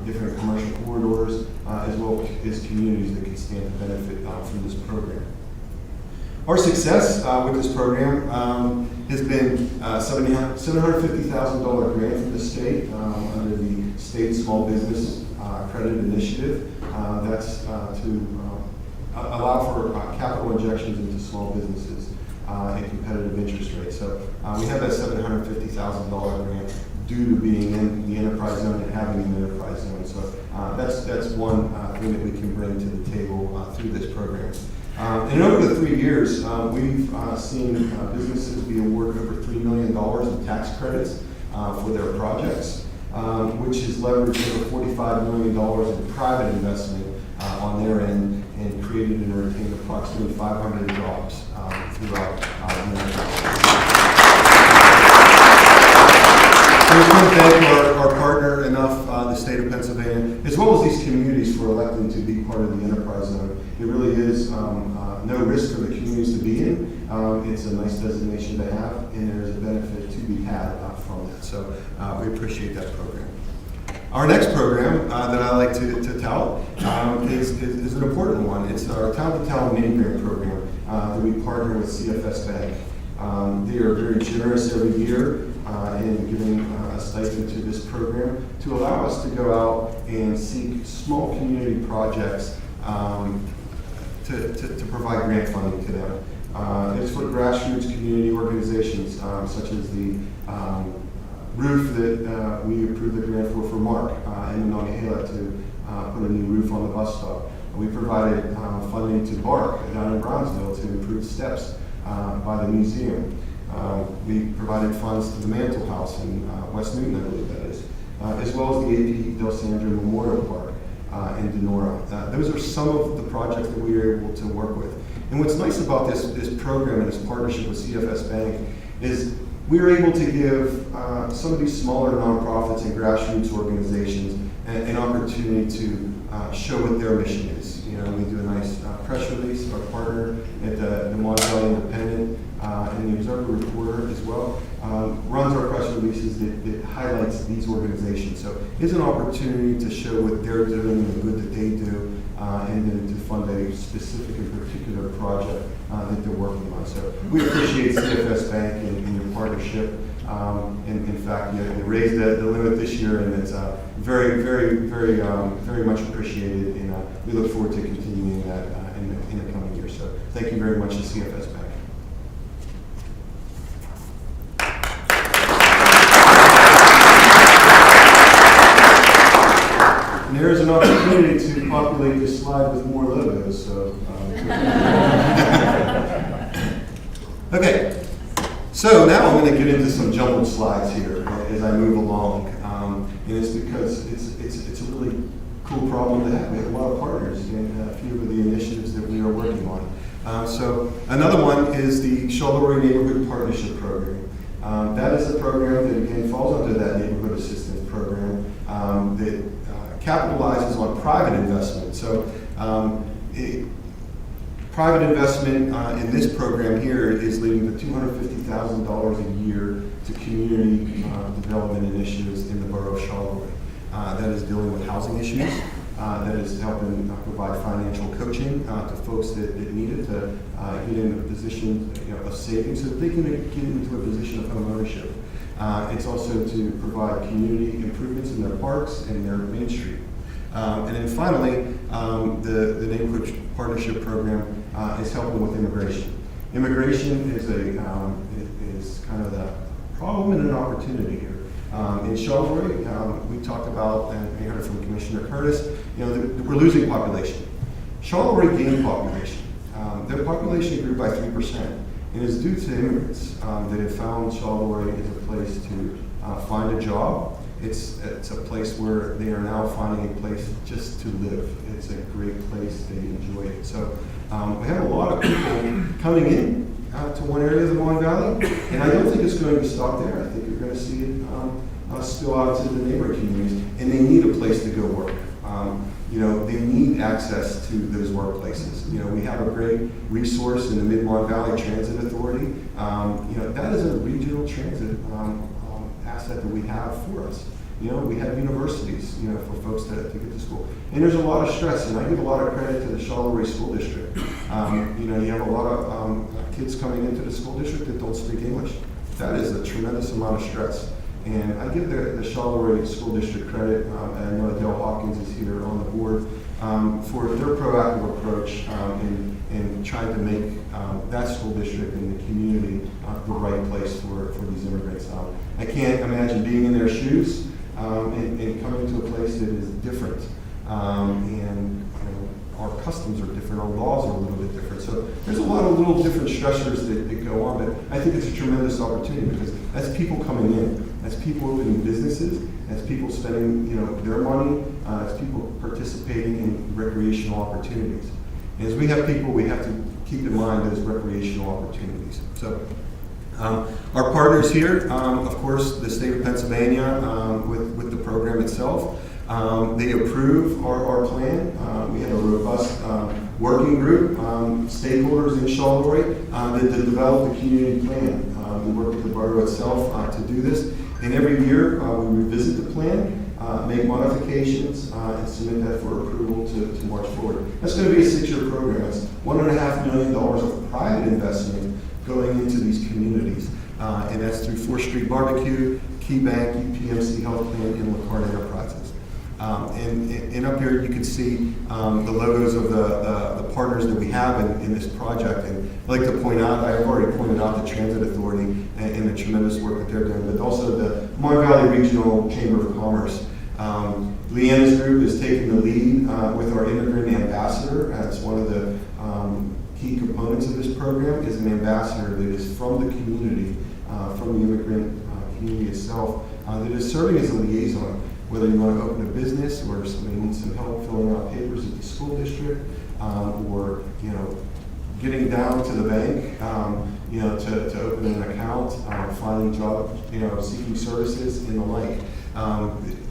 different commercial corridors, as well as communities that can stand to benefit from this program. Our success with this program has been $750,000 grant from the state under the State Small Business Credit Initiative. That's to allow for capital injections into small businesses and competitive interest rates. So we have that $750,000 grant due to being in the enterprise zone and having an enterprise zone. So that's one thing that we can bring to the table through this program. And over the 3 years, we've seen businesses be awarded over $3 million in tax credits for their projects, which has leveraged over $45 million in private investment on their end and created and retained approximately 500 jobs throughout the enterprise. We want to thank our partner enough, the state of Pennsylvania, as well as these communities for electing to be part of the enterprise zone. It really is no risk for the communities to be in. It's a nice designation to have, and there is a benefit to be had from that. So we appreciate that program. Our next program that I like to tout is an important one. It's our town-to-town mini-grant program that we partner with CFS Bank. They are very generous every year in giving a stipend to this program to allow us to go out and seek small community projects to provide grant funding to them. It's for grassroots community organizations such as the roof that we approved the grant for Mark in Monongahela to put a new roof on the bus stop. We provided funding to Bark down in Brownsville to improve steps by the museum. We provided funds to the Mantle House in West Newton, I believe that is, as well as the A.P. Del Sandro Memorial Park in Denora. Those are some of the projects that we were able to work with. And what's nice about this program and this partnership with CFS Bank is we were able to give some of these smaller nonprofits and grassroots organizations an opportunity to show what their mission is. You we do a nice press release. Our partner at the Mid-Mon-Valley Independent and the Observer Reporter as well runs our press releases that highlights these organizations. So it's an opportunity to show what they're doing and the good that they do, and then to fund a specific and particular project that they're working on. So we appreciate CFS Bank and your partnership. In fact, you raised the limit this year, and it's very, very, very, very much appreciated. And we look forward to continuing that in the coming year. So thank you very much to CFS Bank. And there is an opportunity to populate this slide with more logos. So. Okay. So now I'm going to get into some jumbled slides here as I move along, and it's because it's a really cool problem to have. We have a lot of partners in a few of the initiatives that we are working on. So another one is the Charleroi Neighborhood Partnership Program. That is a program that again falls under that neighborhood assistance program that capitalizes on private investment. So private investment in this program here is leading to $250,000 a year to community development initiatives in the borough of Charleroi. That is dealing with housing issues. That is helping provide financial coaching to folks that need it to get in a position of savings so that they can get into a position of home ownership. It's also to provide community improvements in their parks and their Main Street. And then finally, the Neighborhood Partnership Program is helping with immigration. Immigration is kind of the problem and an opportunity here. In Charleroi, we talked about, and we heard from Commissioner Curtis, we're losing population. Charleroi gained population. Their population grew by 3%, and it's due to immigrants that have found Charleroi as a place to find a job. It's a place where they are now finding a place just to live. It's a great place. They enjoy it. So we have a lot of people coming in to one area of the Mon-Valley, and I don't think it's going to stop there. I think you're going to see it spill out to the neighboring communities, and they need a place to go work. They need access to those workplaces. We have a great resource in the Mid-Mon-Valley Transit Authority. That is a regional transit asset that we have for us. We have universities, for folks to get to school. And there's a lot of stress, and I give a lot of credit to the Charleroi School District. You have a lot of kids coming into the school district that don't speak English. That is a tremendous amount of stress. And I give the Charleroi School District credit, and I know Adele Hawkins is here on the board, for their proactive approach in trying to make that school district and the community the right place for these immigrants. I can't imagine being in their shoes and coming to a place that is different. And our customs are different, our laws are a little bit different. So there's a lot of little different stressors that go on, but I think it's a tremendous opportunity because as people coming in, as people opening businesses, as people spending their money, as people participating in recreational opportunities. And as we have people, we have to keep in mind those recreational opportunities. So our partners here, of course, the state of Pennsylvania with the program itself. They approve our plan. We have a robust working group, stakeholders in Charleroi that develop the community plan. We work with the borough itself to do this. And every year we revisit the plan, make modifications, and submit that for approval to march forward. That's going to be a 6-year program. It's $1.5 million of private investment going into these communities. And that's through 4th Street Barbecue, Key Bank, UPMC Health Plan, and LaCarte Enterprises. And up here you can see the logos of the partners that we have in this project. And I'd like to point out, I've already pointed out the Transit Authority and the tremendous work that they're doing, but also the Mon-Valley Regional Chamber of Commerce. Leanna's group is taking the lead with our immigrant ambassador. That's one of the key components of this program is an ambassador that is from the community, from the immigrant community itself, that is serving as a liaison. Whether you want to open a business or somebody needs some help filling out papers at the school district, or getting down to the bank, to open an account, finding job, seeking services and the like.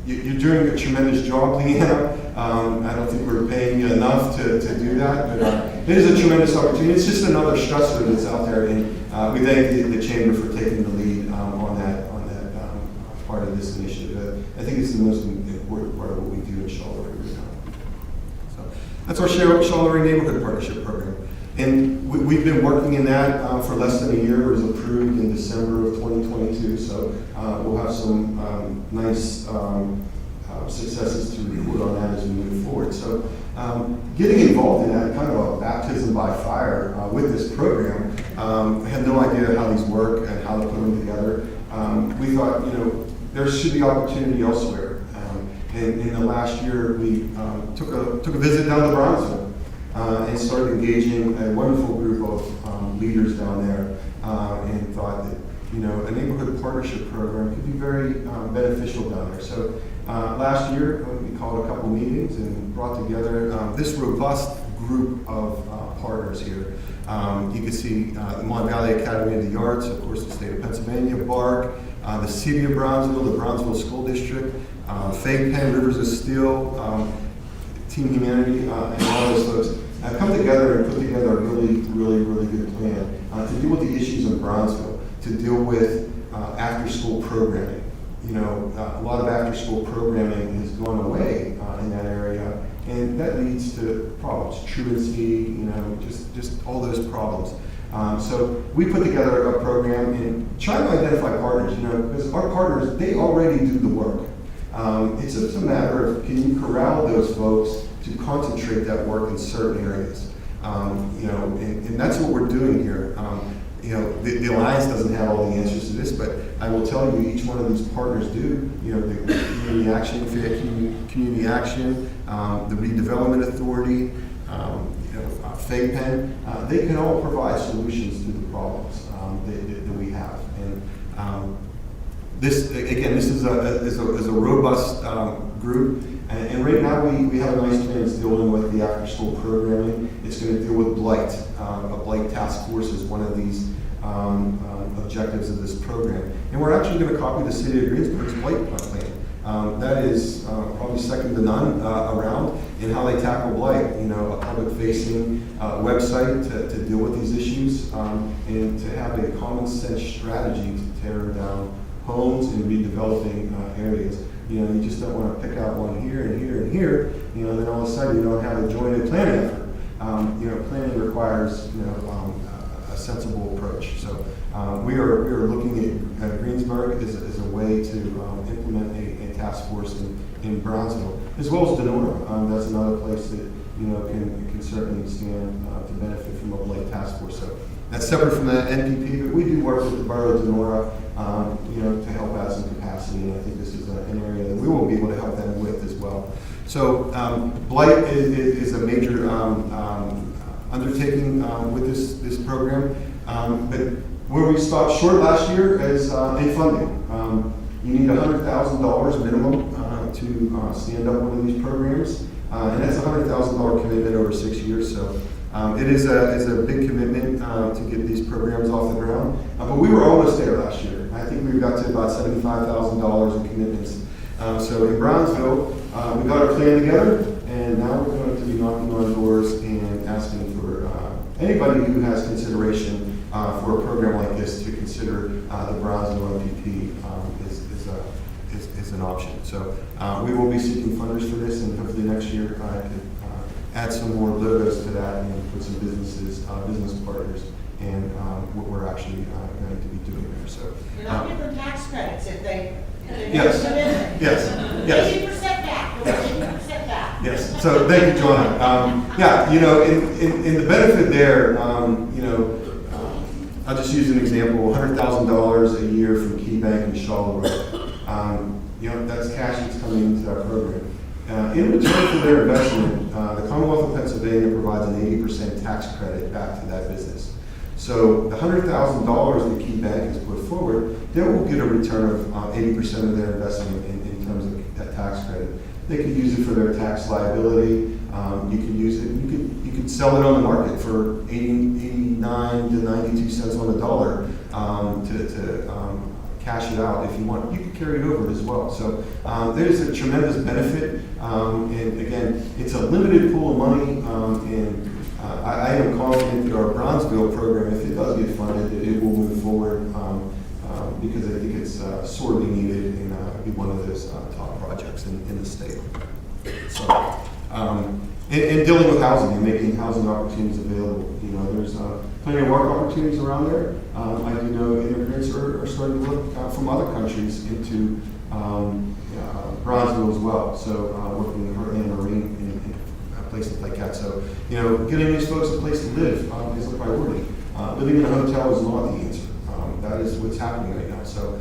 You're doing a tremendous job, Leanna. I don't think we're paying you enough to do that, but it is a tremendous opportunity. It's just another stressor that's out there, and we thank the Chamber for taking the lead on that part of this initiative. I think it's the most important part of what we do in Charlotte right now. So that's our Charlotte Neighborhood Partnership Program. And we've been working in that for less than a year. It was approved in December of 2022, so we'll have some nice successes to report on that as we move forward. So getting involved in that, kind of a baptism by fire with this program, I had no idea how these work and how to put them together. We thought, there should be opportunity elsewhere. And in the last year, we took a visit down to Bronzeville. And started engaging a wonderful group of leaders down there, and thought that a neighborhood partnership program could be very beneficial down there. So last year we called a couple meetings and brought together this robust group of partners here. You can see the Mon-Valley Academy of the Arts, of course the state of Pennsylvania, BARC, the city of Bronzeville, the Bronzeville School District, Fay Penn, Rivers of Steel, Team Humanity, and all those folks come together and put together a really good plan to deal with the issues in Bronzeville, to deal with after-school programming. A lot of after-school programming has gone away in that area, and that leads to problems, truancy, just all those problems. So we put together a program and try to identify partners, because our partners, they already do the work. It's just a matter of, can you corral those folks to concentrate that work in certain areas? And that's what we're doing here. The Alliance doesn't have all the answers to this, but I will tell you, each one of these partners do. The Community Action, Fair Community Action, the Redevelopment Authority, Fay Penn, they can all provide solutions to the problems that we have. And this is a robust group, and right now we have a nice plan that's dealing with the after-school programming. It's going to deal with blight. A blight task force is one of these objectives of this program, and we're actually going to copy the city of Greensburg's blight plan. That is probably second to none around in how they tackle blight. A public-facing website to deal with these issues, and to have a common sense strategy to tear down homes and redeveloping areas. You just don't want to pick out one here and here and here. Then all of a sudden you don't have a jointed planning effort. Planning requires a sensible approach. So we are looking at Greensburg as a way to implement a task force in Bronzeville, as well as Denora. That's another place that can certainly stand to benefit from a blight task force. So that's separate from the NPP, but we do work with the borough of Denora, to help add some capacity, and I think this is an area that we will be able to help them with as well. So blight is a major undertaking with this program, but where we stopped short last year is in funding. You need $100,000 minimum to stand up one of these programs, and that's a $100,000 commitment over 6 years. So it is a big commitment to get these programs off the ground, but we were almost there last year. I think we got to about $75,000 in commitments. So in Bronzeville, we got our plan together, and now we're going to be knocking on doors and asking for anybody who has consideration for a program like this to consider the Bronzeville MPP is an option. So we will be seeking funders for this, and hopefully next year I can add some more logos to that and put some business partners, and what we're actually going to be doing there. So I'll give them tax credits if they. Yes. Yes. 80% back. 80% back. Yes. So thank you, Joanna. In the benefit there, I'll just use an example: $100,000 a year from Key Bank in Charlotte. That's cash that's coming into our program. In return for their investment, the Commonwealth of Pennsylvania provides an 80% tax credit back to that business. So the $100,000 that Key Bank has put forward, they will get a return of 80% of their investment in terms of that tax credit. They could use it for their tax liability. You could use it. You could sell it on the market for 89 to 92 cents on the dollar to cash it out if you want. You can carry it over as well. So there's a tremendous benefit. And again, it's a limited pool of money. And I am confident that our Bronzeville program, if it does get funded, that it will move forward because I think it's sorely needed and be one of those top projects in the state. So, and dealing with housing and making housing opportunities available. You know, there's plenty of work opportunities around there. I do know immigrants are starting to look from other countries into Bronzeville as well. So working in Marine and places like that. So, you know, getting these folks a place to live is a priority. Living in a hotel is not the answer. That is what's happening right now. So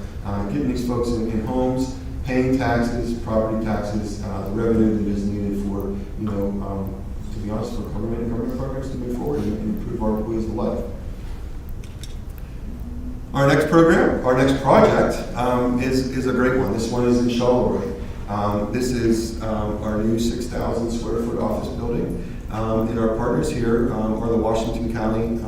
getting these folks in homes, paying taxes, property taxes, the revenue that is needed for, you know, to be honest, for government and government programs to move forward and improve our ways of life. Our next program, our next project is a great one. This one is in Charleroi. This is our new 6,000 square foot office building. And our partners here are the Washington County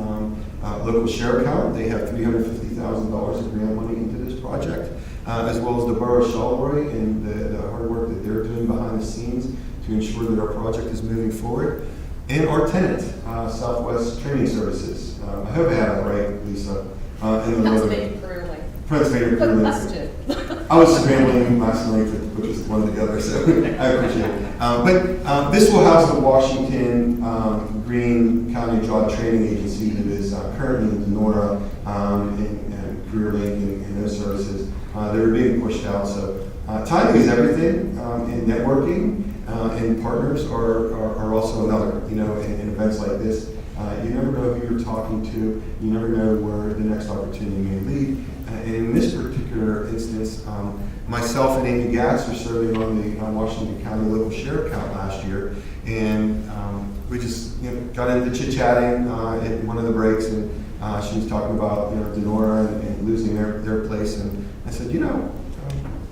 local share account. They have $350,000 of grant money into this project, as well as the Borough of Charleroi and the hard work that they're doing behind the scenes to ensure that our project is moving forward. And our tenant, Southwest Training Services. I hope I have that right, Lisa. Pennsylvania Career Link. Pennsylvania Career Link. Us too. I was scrambling last night to put this one together, so I appreciate it. But this will house the Washington Greene County Job Training Agency that is currently in Denora and Career Link and those services. They're being pushed out, so timing is everything, and networking and partners are also another, you know, in events like this. You never know who you're talking to. You never know where the next opportunity may lead. And in this particular instance, myself and Amy Gatz were serving on the Washington County local share account last year, and we just got into chit-chatting at one of the breaks, and she was talking about Denora and losing their place, and I said,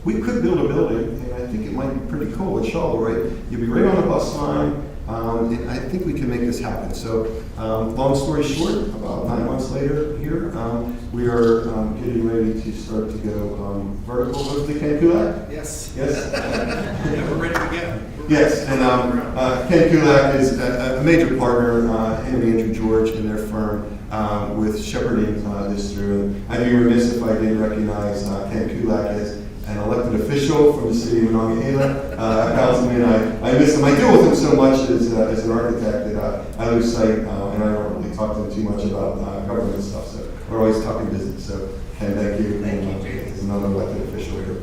we could build a building, and I think it might be pretty cool in Charleroi. You'll be right on the bus line. And I think we can make this happen. So, long story short, about 9 months later here, we are getting ready to start to go vertical with the Ken Kulak. Yes. Yes. Yeah, we're ready to go. Yes, and Ken Kulak is a major partner, him and Andrew George and their firm, with shepherding this through. And I'd be remiss if I didn't recognize Ken Kulak as an elected official from the city of Monongahela, a councilman. I miss him. I deal with him so much as an architect that I lose sight, and I don't really talk to him too much about government stuff. So we're always talking business. So, Ken, thank you. Thank you, as another elected official here.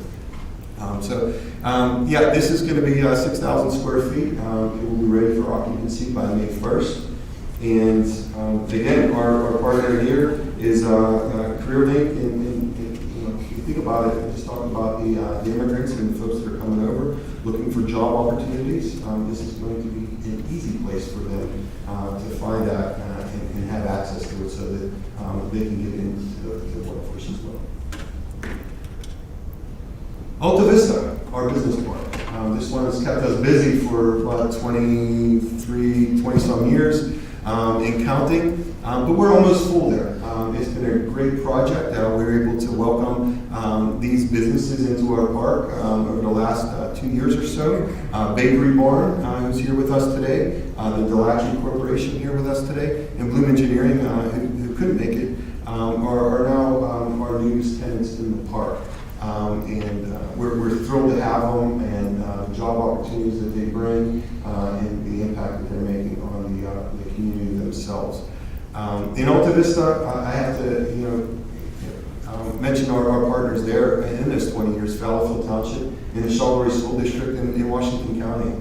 Yeah, this is going to be 6,000 square feet. It will be ready for occupancy by May 1st. And again, our partner here is Career Link. And if you think about it, just talking about the immigrants and the folks that are coming over looking for job opportunities, this is going to be an easy place for them to find that and have access to it so that they can get into the workforce as well. Alta Vista, our business park. This one has kept us busy for about 20-some years and counting, but we're almost full there. It's been a great project. We were able to welcome these businesses into our park over the last 2 years or so. Bakery Barn, who's here with us today, the Delachi Corporation here with us today, and Bloom Engineering, who couldn't make it, are now our newest tenants in the park. And we're thrilled to have them and the job opportunities that they bring and the impact that they're making on the community themselves. In Alta Vista, I have to mention our partners there in this 20 years, Fallowfield Township and the Charleroi School District in Washington County.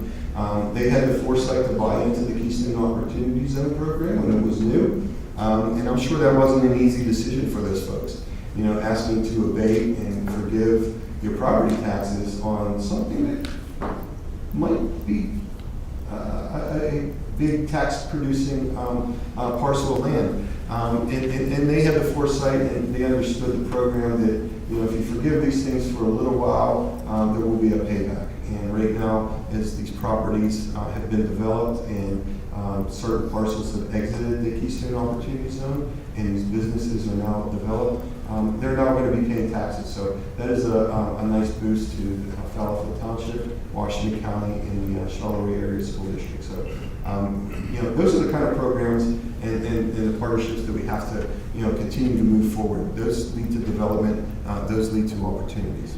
They had the foresight to buy into the Keystone Opportunity Zone program when it was new. And I'm sure that wasn't an easy decision for those folks. Asking to abate and forgive your property taxes on something that might be a big tax-producing parcel of land. And they had the foresight and they understood the program that, if you forgive these things for a little while, there will be a payback. And right now, as these properties have been developed and certain parcels have exited the Keystone Opportunity Zone, and these businesses are now developed. They're now going to be paying taxes, so that is a nice boost to Fallowfield Township, Washington County, and the Charleroi Area School District. So, those are the kind of programs and the partnerships that we have to, continue to move forward. Those lead to development. Those lead to opportunities.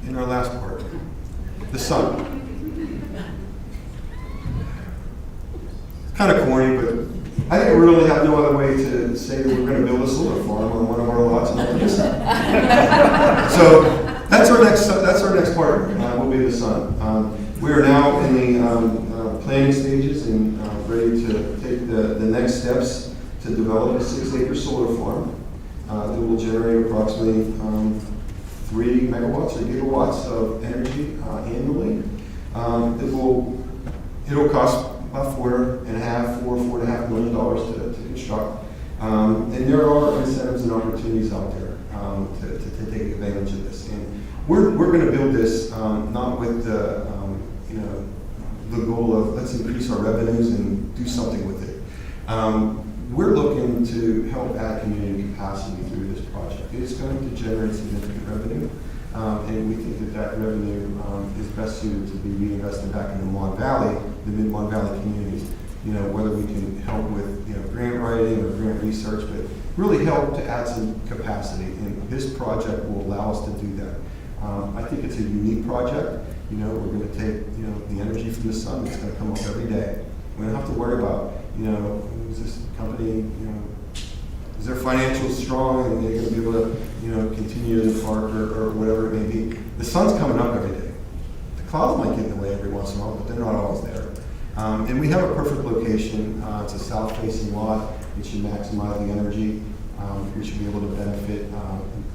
In our last part, the sun. It's kind of corny, but I think we really have no other way to say that we're going to build a solar farm on one of our lots in Optimus. So that's our next part. Will be the sun. We are now in the planning stages and ready to take the next steps to develop a 6-acre solar farm that will generate approximately 3 megawatts or gigawatts of energy annually. It'll cost about $4.5 million to construct. And there are incentives and opportunities out there to take advantage of this. And we're going to build this not with the goal of let's increase our revenues and do something with it. We're looking to help add community capacity through this project. It's going to generate significant revenue, and we think that revenue is best suited to be reinvested back in the Mon-Valley, the Mid-Mon-Valley communities. Whether we can help with grant writing or grant research, but really help to add some capacity. And this project will allow us to do that. I think it's a unique project. We're going to take the energy from the sun that's going to come up every day. We don't have to worry about is this company is their financials strong and they're going to be able to continue the park or whatever it may be. The sun's coming up every day. The clouds might get in the way every once in a while, but they're not always there. And we have a perfect location. It's a south-facing lot. It should maximize the energy. We should be able to benefit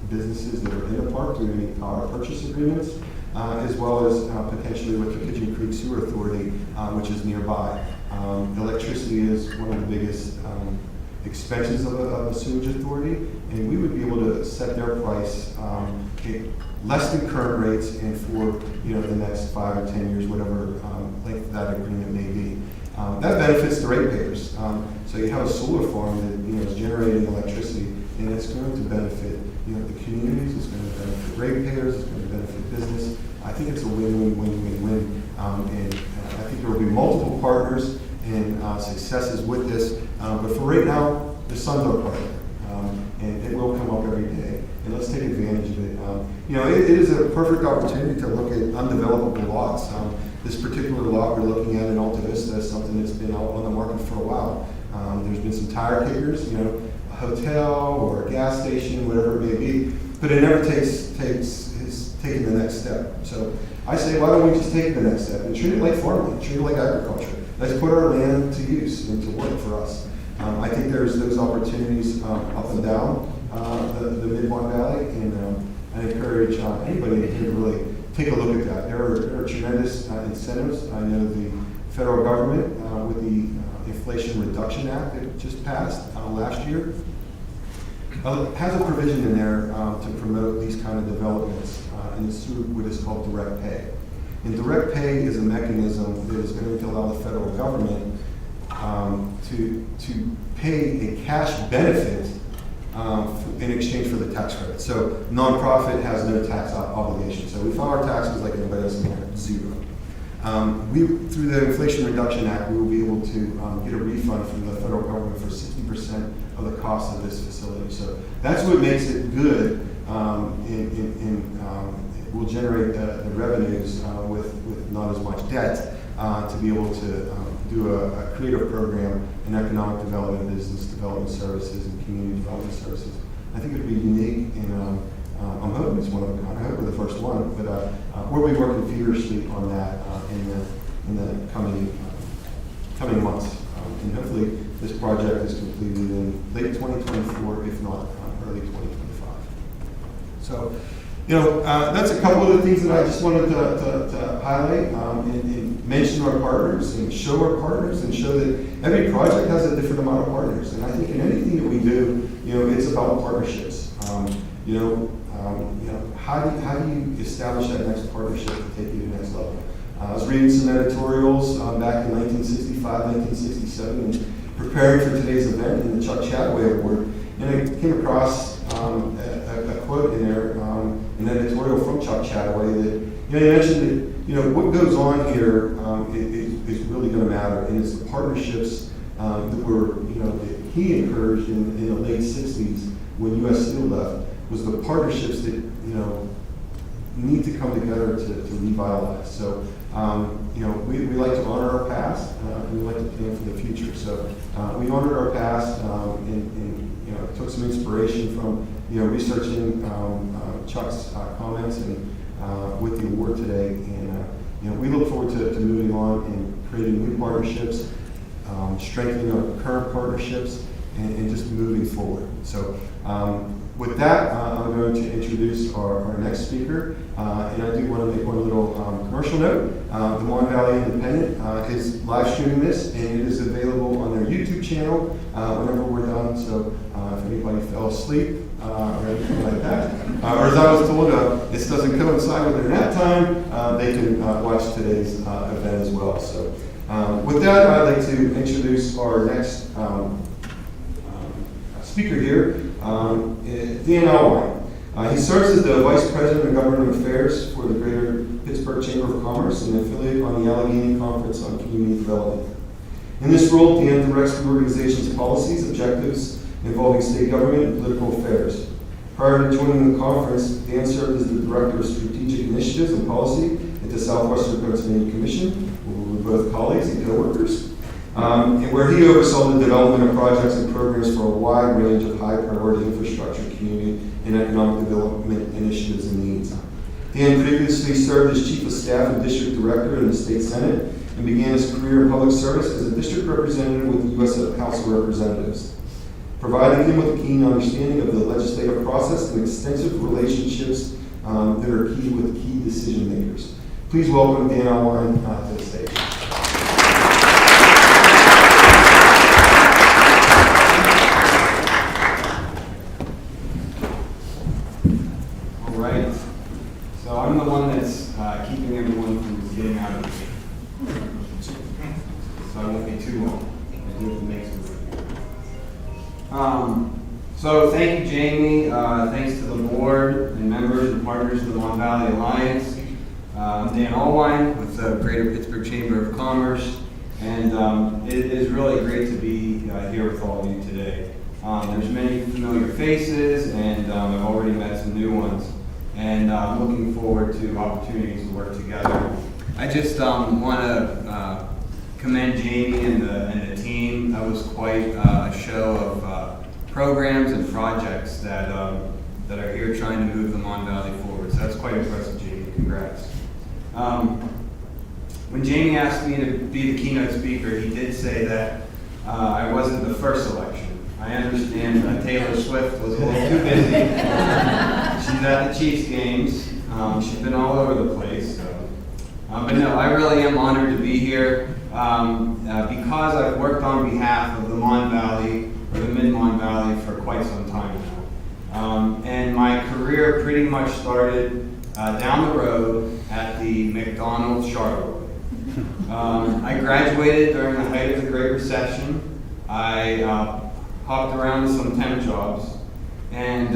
businesses that are in the park through any power purchase agreements, as well as potentially with the Pigeon Creek Sewer Authority, which is nearby. Electricity is one of the biggest expenses of a sewage authority, and we would be able to set their price less than current rates and for the next 5 or 10 years, whatever length that agreement may be. That benefits the ratepayers. So you have a solar farm that is generating electricity, and it's going to benefit the communities. It's going to benefit ratepayers. It's going to benefit business. I think it's a win-win-win-win-win, and I think there will be multiple partners and successes with this. But for right now, the sun's our partner, and it will come up every day. And let's take advantage of it. It is a perfect opportunity to look at undevelopable lots. This particular lot we're looking at in Alta Vista is something that's been out on the market for a while. There's been some tire kickers, a hotel or a gas station, whatever it may be, but it never has taken the next step. So I say, why don't we just take the next step and treat it like farmland, treat it like agriculture. Let's put our land to use and to work for us. I think there's those opportunities up and down the Mid-Mon-Valley, and I encourage anybody to really take a look at that. There are tremendous incentives. I know the federal government with the Inflation Reduction Act that just passed last year has a provision in there to promote these kind of developments, and it's through what is called direct pay. And direct pay is a mechanism that is going to allow the federal government to pay a cash benefit in exchange for the tax credit. So nonprofit has no tax obligation. So we file our taxes like everybody else in here, zero. Through the Inflation Reduction Act, we will be able to get a refund from the federal government for 60% of the cost of this facility. So that's what makes it good. It will generate the revenues with not as much debt to be able to do a creative program in economic development, business development services, and community development services. I think it would be unique, and I'm hoping it's one of a kind. I hope we're the first one, but we'll be working feverishly on that in the coming months. And hopefully this project is completed in late 2024, if not early 2025. So, that's a couple of the things that I just wanted to highlight and mention our partners and show our partners and show that every project has a different amount of partners. And I think in anything that we do, it's about partnerships. How do you establish that next partnership to take you to the next level? I was reading some editorials back in 1965, 1967, and preparing for today's event in the Chuck Chataway Award, and I came across a quote in there, an editorial from Chuck Chataway that, he mentioned that, what goes on here is really going to matter, and it's the partnerships that were, that he encouraged in the late 60s when U.S. Steel left, was the partnerships that, need to come together to revitalize. So, we like to honor our past, and we like to plan for the future. So, we honored our past, and took some inspiration from, researching Chuck's comments and with the award today. And, we look forward to moving on and creating new partnerships, strengthening our current partnerships, and just moving forward. So, with that, I'm going to introduce our next speaker, and I do want to make one little commercial note. The Mon-Valley Independent is live streaming this, and it is available on their YouTube channel whenever we're done. So if anybody fell asleep or anything like that, or as I was told, this doesn't coincide with their nap time, they can watch today's event as well. So with that, I'd like to introduce our next speaker here, Dan Alwine. He serves as the Vice President of Government Affairs for the Greater Pittsburgh Chamber of Commerce and affiliate on the Allegheny Conference on Community Development. In this role, Dan directs the organization's policies, objectives involving state government and political affairs. Prior to joining the conference, Dan served as the Director of Strategic Initiatives and Policy at the Southwestern Pennsylvania Commission, where we were both colleagues and co-workers. And where he oversaw the development of projects and programs for a wide range of high-priority infrastructure, community, and economic development initiatives and needs. Dan previously served as Chief of Staff and District Director in the State Senate and began his career in public service as a District Representative with the U.S. House of Representatives, providing him with a keen understanding of the legislative process and extensive relationships that are key with key decision makers. Please welcome Dan Alwine to the stage. So I'm the one that's keeping everyone from getting out of the game. So I won't be too long. I do have to make some. So thank you, Jamie. Thanks to the board and members and partners of the Mon-Valley Alliance. I'm Dan Alwine with the Greater Pittsburgh Chamber of Commerce. And it is really great to be here with all of you today. There's many familiar faces, and I've already met some new ones. And I'm looking forward to opportunities to work together. I just want to commend Jamie and the team. That was quite a show of programs and projects that are here trying to move the Mon-Valley forward. So that's quite impressive, Jamie. Congrats. When Jamie asked me to be the keynote speaker, he did say that I wasn't the first selection. I understand Taylor Swift was a little too busy. She's at the Chiefs games. She's been all over the place. So. But no, I really am honored to be here because I've worked on behalf of the Mon-Valley or the Mid-Mon-Valley for quite some time now. And my career pretty much started down the road at the McDonald's Charlotte. I graduated during the height of the Great Recession. I hopped around to some temp jobs, and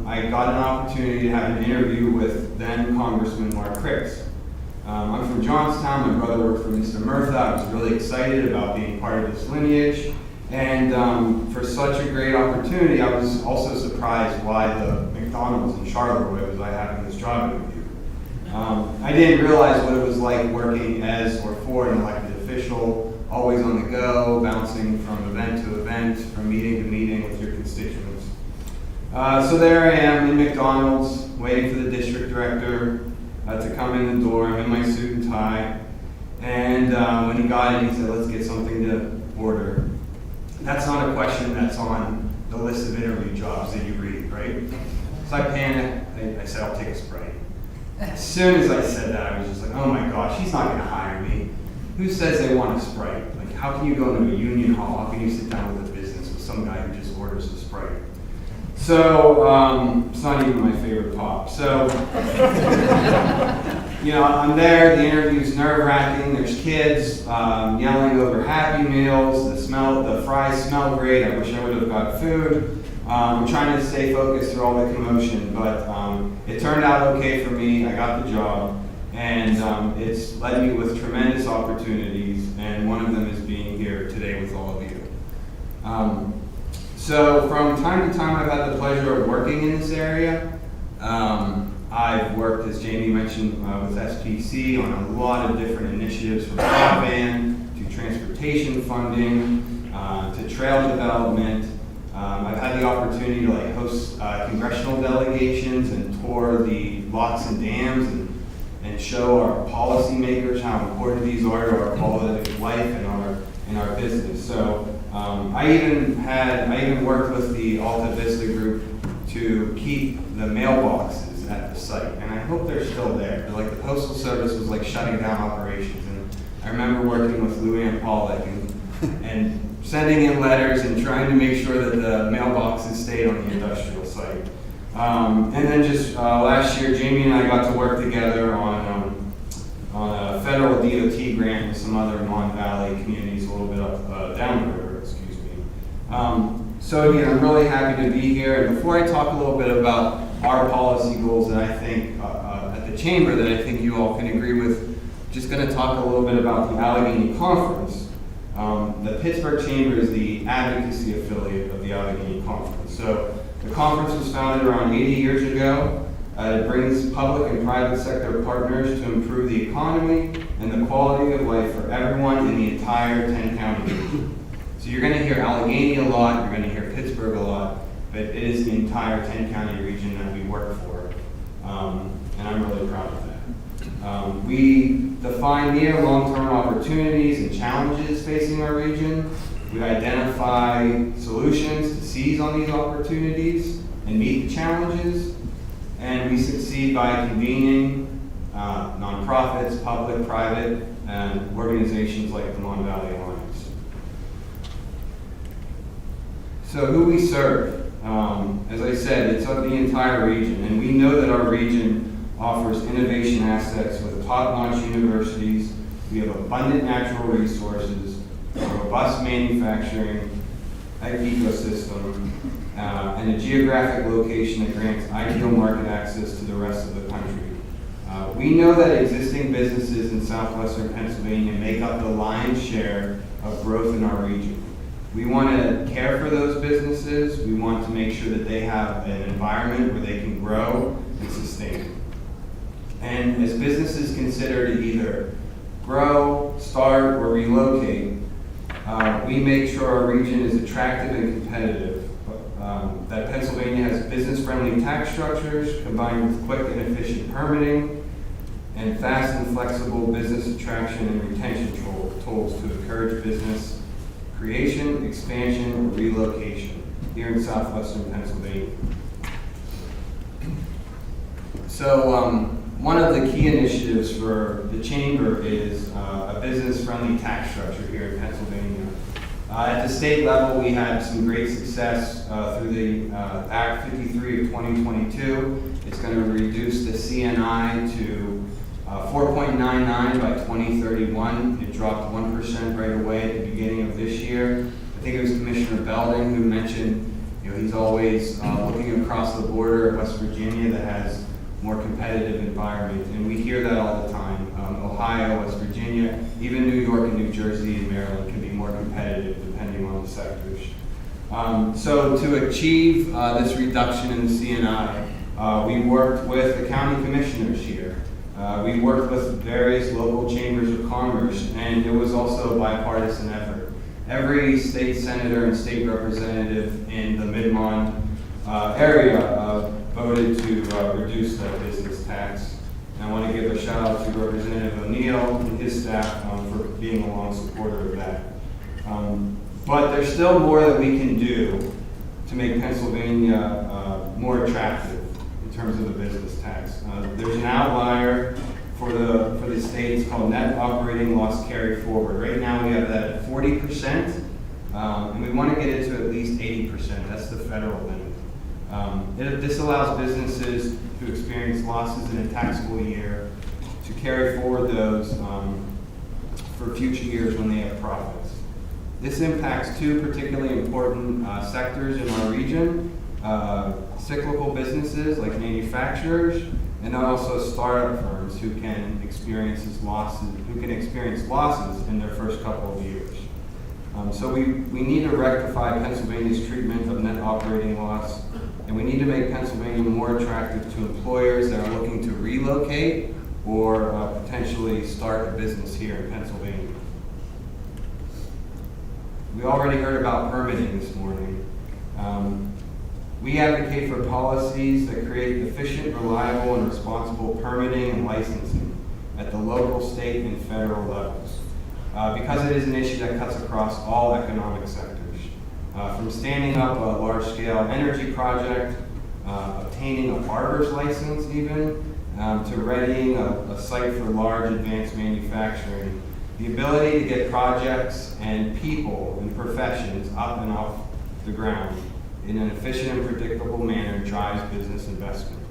I got an opportunity to have an interview with then Congressman Mark Cricks. I'm from Johnstown. My brother worked for Mr. Murtha. I was really excited about being part of this lineage, and for such a great opportunity, I was also surprised why the McDonald's in Charleroi was I having this job interview. I didn't realize what it was like working as or for an elected official, always on the go, bouncing from event to event, from meeting to meeting with your constituents. So there I am in McDonald's, waiting for the district director to come in the door. I'm in my suit and tie. And when he got in, he said, "Let's get something to order." That's not a question that's on the list of interview jobs that you read, right? So I panicked. I said, "I'll take a Sprite." As soon as I said that, I was just like, oh my gosh, he's not going to hire me. Who says they want a Sprite? Like, how can you go into a union hall? How can you sit down with a business with some guy who just orders a Sprite? So, it's not even my favorite pop. So, you know, I'm there, the interview's nerve-wracking, there's kids yelling over Happy Meals, the fries smell great, I wish I would have got food. I'm trying to stay focused through all the commotion, but it turned out okay for me, I got the job, and it's led me with tremendous opportunities, and one of them is being here today with all of you. So from time to time, I've had the pleasure of working in this area. I've worked, as Jamie mentioned, with SPC on a lot of different initiatives, from broadband to transportation funding to trail development. I've had the opportunity to host congressional delegations and tour the locks and dams and show our policymakers how important these are to our quality of life and our business. So I even worked with the Alta Vista group to keep the mailboxes at the site, and I hope they're still there. The Postal Service was shutting down operations, and I remember working with Lou Ann Pollock and sending in letters and trying to make sure that the mailboxes stayed on the industrial site. And then just last year, Jamie and I got to work together on a federal DOT grant with some other Mon-Valley communities a little bit up down the river, excuse me. So again, I'm really happy to be here. And before I talk a little bit about our policy goals that I think at the Chamber that I think you all can agree with, just going to talk a little bit about the Allegheny Conference. The Pittsburgh Chamber is the advocacy affiliate of the Allegheny Conference. So the conference was founded around 80 years ago. It brings public and private sector partners to improve the economy and the quality of life for everyone in the entire 10-county region. So you're going to hear Allegheny a lot, you're going to hear Pittsburgh a lot, but it is the entire 10-county region that we work for, and I'm really proud of that. We define near and long-term opportunities and challenges facing our region. We identify solutions to seize on these opportunities and meet the challenges, and we succeed by convening nonprofits, public, private, and organizations like the Mon-Valley Alliance. So who we serve, as I said, it's of the entire region, and we know that our region offers innovation assets with top-notch universities. We have abundant natural resources, a robust manufacturing ecosystem, and a geographic location that grants ideal market access to the rest of the country. We know that existing businesses in southwestern Pennsylvania make up the lion's share of growth in our region. We want to care for those businesses. We want to make sure that they have an environment where they can grow and sustain. And as businesses consider to either grow, start, or relocate, we make sure our region is attractive and competitive. That Pennsylvania has business-friendly tax structures combined with quick and efficient permitting and fast and flexible business attraction and retention tools to encourage business creation, expansion, or relocation here in southwestern Pennsylvania. So one of the key initiatives for the Chamber is a business-friendly tax structure here in Pennsylvania. At the state level, we had some great success through the Act 53 of 2022. It's going to reduce the CNI to 4.99 by 2031. It dropped 1% right away at the beginning of this year. I think it was Commissioner Belding who mentioned, he's always looking across the border at West Virginia that has more competitive environment, and we hear that all the time. Ohio, West Virginia, even New York and New Jersey and Maryland can be more competitive depending on the sectors. So to achieve this reduction in the CNI, we worked with the county commissioners here. We worked with various local chambers of commerce, and it was also a bipartisan effort. Every state senator and state representative in the Mid-Mon area voted to reduce that business tax. And I want to give a shout out to Representative O'Neill and his staff for being a long supporter of that. But there's still more that we can do to make Pennsylvania more attractive in terms of the business tax. There's an outlier for the state. It's called net operating loss carry forward. Right now we have that at 40%, and we want to get it to at least 80%. That's the federal limit. This allows businesses who experience losses in a taxable year to carry forward those for future years when they have profits. This impacts two particularly important sectors in our region, cyclical businesses like manufacturers, and also startup firms who can experience losses in their first couple of years. So we need to rectify Pennsylvania's treatment of net operating loss, and we need to make Pennsylvania more attractive to employers that are looking to relocate or potentially start a business here in Pennsylvania. We already heard about permitting this morning. We advocate for policies that create efficient, reliable, and responsible permitting and licensing at the local, state, and federal levels, because it is an issue that cuts across all economic sectors. From standing up a large-scale energy project, obtaining a barber's license even, to readying a site for large advanced manufacturing. The ability to get projects and people and professions up and off the ground in an efficient and predictable manner drives business investment.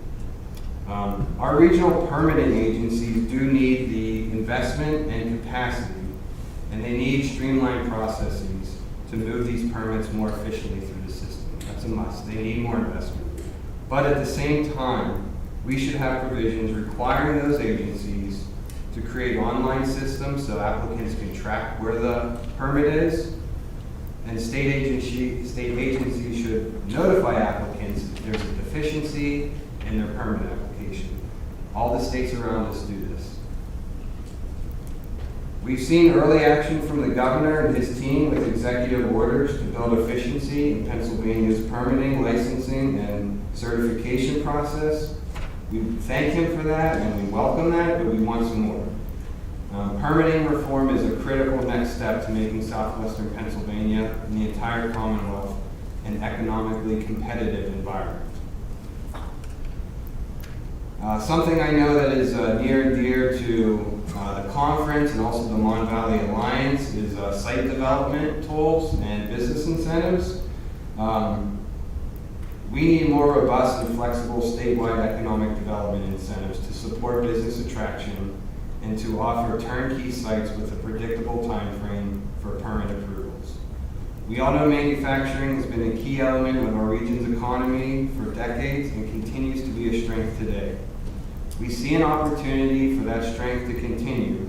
Our regional permitting agencies do need the investment and capacity, and they need streamlined processes to move these permits more efficiently through the system. That's a must. They need more investment. But at the same time, we should have provisions requiring those agencies to create online systems so applicants can track where the permit is, and state agencies should notify applicants if there's a deficiency in their permit application. All the states around us do this. We've seen early action from the governor and his team with executive orders to build efficiency in Pennsylvania's permitting, licensing, and certification process. We thank him for that and we welcome that, but we want some more. Permitting reform is a critical next step to making southwestern Pennsylvania and the entire Commonwealth an economically competitive environment. Something I know that is near and dear to the conference and also the Mon-Valley Alliance is site development tools and business incentives. We need more robust and flexible statewide economic development incentives to support business attraction and to offer turnkey sites with a predictable time frame for permit approvals. We all know manufacturing has been a key element of our region's economy for decades and continues to be a strength today. We see an opportunity for that strength to continue,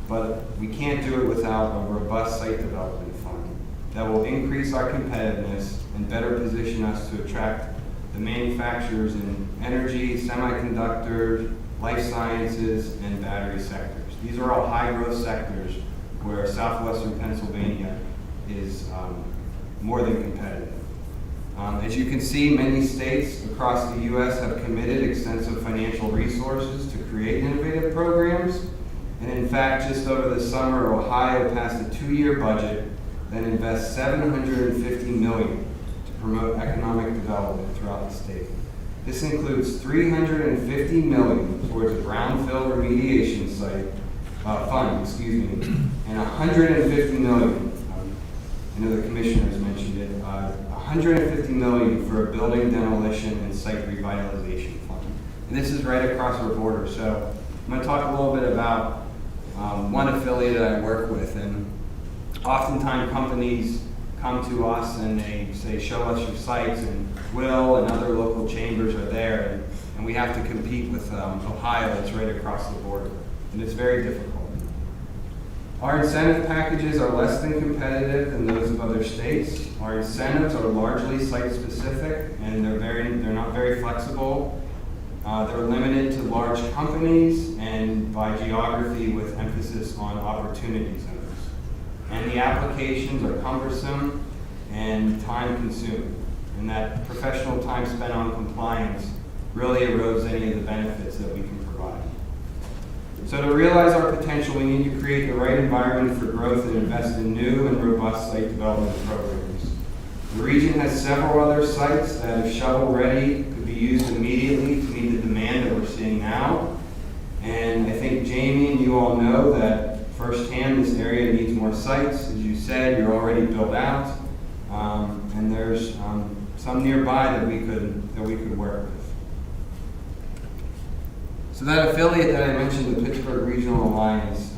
but we can't do it without a robust site development fund that will increase our competitiveness and better position us to attract the manufacturers in energy, semiconductors, life sciences, and battery sectors. These are all high-growth sectors where southwestern Pennsylvania is more than competitive. As you can see, many states across the U.S. have committed extensive financial resources to create innovative programs. And in fact, just over the summer, Ohio passed a 2-year budget that invests $750 million to promote economic development throughout the state. This includes $350 million towards a brownfield remediation fund, and $150 million, I know the commissioners mentioned it, $150 million for a building demolition and site revitalization fund. And this is right across our border. So I'm going to talk a little bit about one affiliate that I work with. And oftentimes companies come to us and they say, show us your sites, and Will and other local chambers are there, and we have to compete with Ohio that's right across the border. And it's very difficult. Our incentive packages are less than competitive than those of other states. Our incentives are largely site-specific, and they're not very flexible. They're limited to large companies and by geography with emphasis on opportunity zones. And the applications are cumbersome and time-consuming, and that professional time spent on compliance really erodes any of the benefits that we can provide. So to realize our potential, we need to create the right environment for growth and invest in new and robust site development programs. The region has several other sites that, if shovel-ready, could be used immediately to meet the demand that we're seeing now. And I think Jamie and you all know that firsthand this area needs more sites. As you said, you're already built out, and there's some nearby that we could work with. So that affiliate that I mentioned, the Pittsburgh Regional Alliance,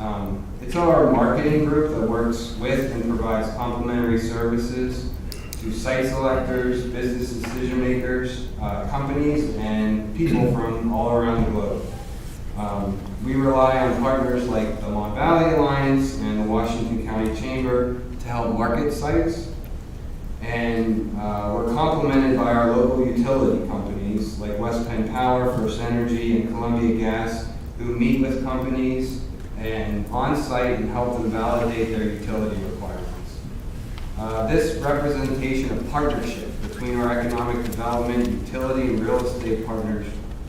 it's our marketing group that works with and provides complimentary services to site selectors, business decision makers, companies, and people from all around the globe. We rely on partners like the Mon-Valley Alliance and the Washington County Chamber to help market sites. And we're complemented by our local utility companies like West Penn Power, First Energy, and Columbia Gas, who meet with companies and on-site and help them validate their utility requirements. This representation of partnership between our economic development, utility, and real estate partners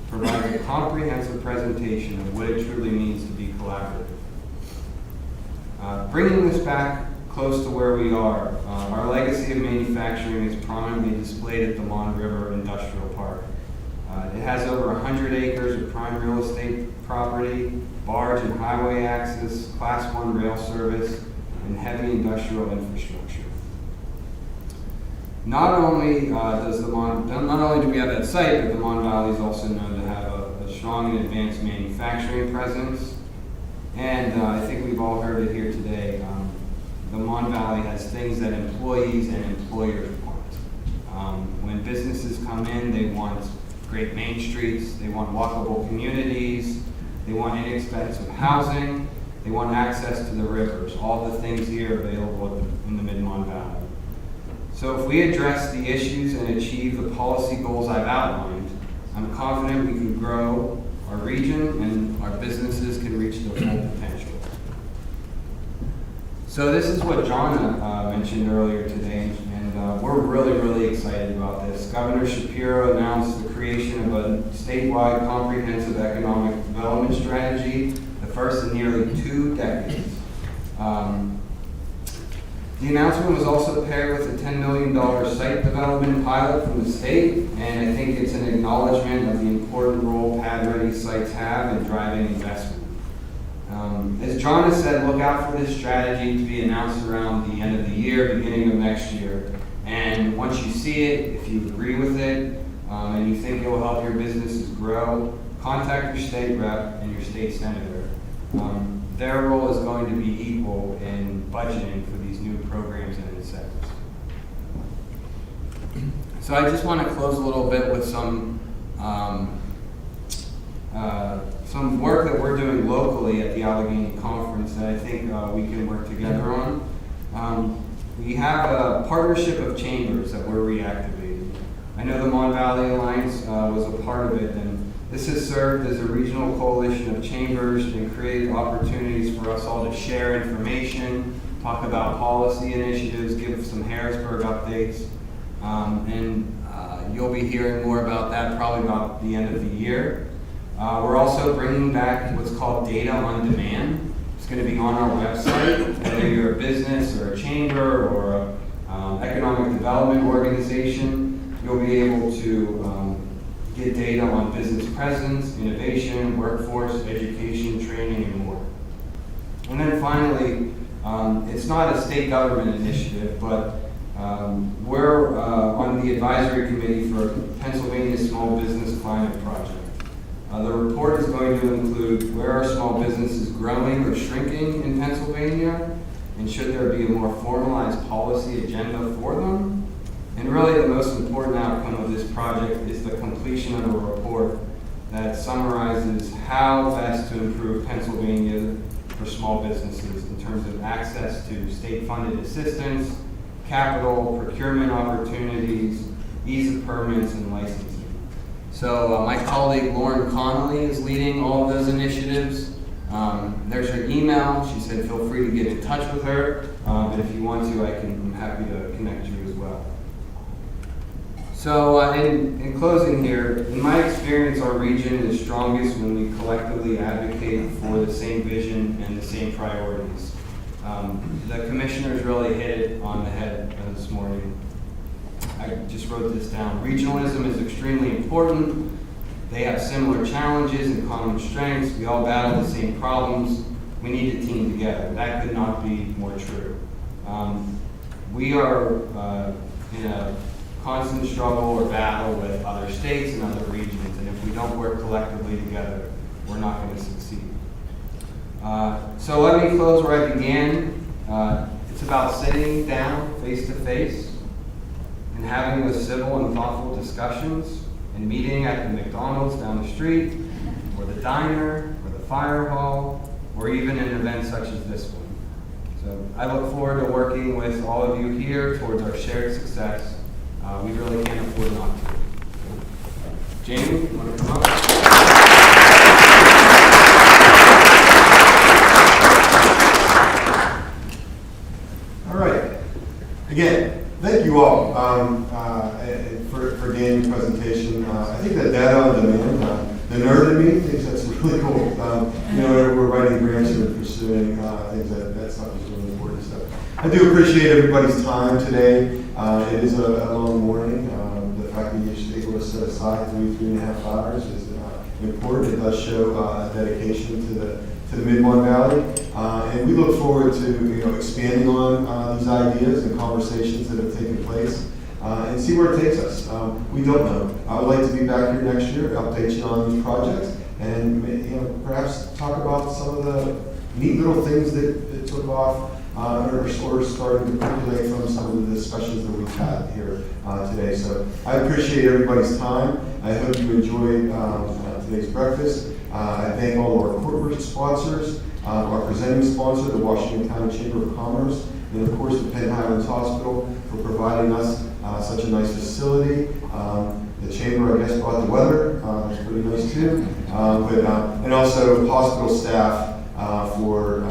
provides a comprehensive presentation of what it truly means to be collaborative. Bringing this back close to where we are, our legacy of manufacturing is prominently displayed at the Mon River Industrial Park. It has over 100 acres of prime real estate property, barge and highway access, Class 1 rail service, and heavy industrial infrastructure. Not only do we have that site, but the Mon-Valley is also known to have a strong and advanced manufacturing presence. And I think we've all heard it here today. The Mon-Valley has things that employees and employers want. When businesses come in, they want great main streets, they want walkable communities, they want inexpensive housing, they want access to the rivers, all the things here available in the Mid-Mon-Valley. So if we address the issues and achieve the policy goals I've outlined, I'm confident we can grow our region and our businesses can reach their full potential. So this is what Jonna mentioned earlier today, and we're really excited about this. Governor Shapiro announced the creation of a statewide comprehensive economic development strategy, the first in nearly 2 decades. The announcement was also paired with a $10 million site development pilot from the state, and I think it's an acknowledgement of the important role pad-ready sites have in driving investment. As John has said, look out for this strategy to be announced around the end of the year, beginning of next year. And once you see it, if you agree with it, and you think it will help your businesses grow, contact your state rep and your state senator. Their role is going to be equal in budgeting for these new programs and incentives. So I just want to close a little bit with some work that we're doing locally at the Allegheny Conference that I think we can work together on. We have a partnership of chambers that we're reactivating. I know the Mon-Valley Alliance was a part of it, and this has served as a regional coalition of chambers and created opportunities for us all to share information, talk about policy initiatives, give some Harrisburg updates, and you'll be hearing more about that probably about the end of the year. We're also bringing back what's called data on demand. It's going to be on our website, whether you're a business or a chamber or an economic development organization, you'll be able to get data on business presence, innovation, workforce, education, training, and more. And then finally, it's not a state government initiative, but we're on the advisory committee for Pennsylvania Small Business Climate Project. The report is going to include where are small businesses growing or shrinking in Pennsylvania, and should there be a more formalized policy agenda for them? And really the most important outcome of this project is the completion of a report that summarizes how best to improve Pennsylvania for small businesses in terms of access to state-funded assistance, capital, procurement opportunities, ease of permits, and licensing. So my colleague Lauren Connolly is leading all of those initiatives. There's her email. She said feel free to get in touch with her. And if you want to, I'm happy to connect you as well. So in closing here, in my experience, our region is strongest when we collectively advocate for the same vision and the same priorities. The commissioners really hit it on the head this morning. I just wrote this down. Regionalism is extremely important. They have similar challenges and common strengths. We all battle the same problems. We need to team together. That could not be more true. We are in a constant struggle or battle with other states and other regions, and if we don't work collectively together, we're not going to succeed. So let me close where I began. It's about sitting down face to face and having those civil and thoughtful discussions and meeting at the McDonald's down the street, or the diner, or the fire hall, or even an event such as this one. So I look forward to working with all of you here towards our shared success. We really can't afford not to. Jamie, you want to come up? All right. Again, thank you all for Dan's presentation. I think that data on demand, the nerd in me thinks that's really cool. We're writing grants and pursuing things that stuff is really important stuff. I do appreciate everybody's time today. It is a long morning. The fact that you're able to set aside 3.5 hours is important. It does show dedication to the Mid-Mon-Valley. And we look forward to expanding on these ideas and conversations that have taken place and see where it takes us. We don't know. I would like to be back here next year, update you on these projects, and perhaps talk about some of the neat little things that took off or starting to percolate from some of the discussions that we've had here today. So I appreciate everybody's time. I hope you enjoyed today's breakfast. I thank all of our corporate sponsors, our presenting sponsor, the Washington County Chamber of Commerce, and of course the Penn Highlands Hospital for providing us such a nice facility. The Chamber, I guess, brought the weather. It's pretty nice too. And also hospital staff for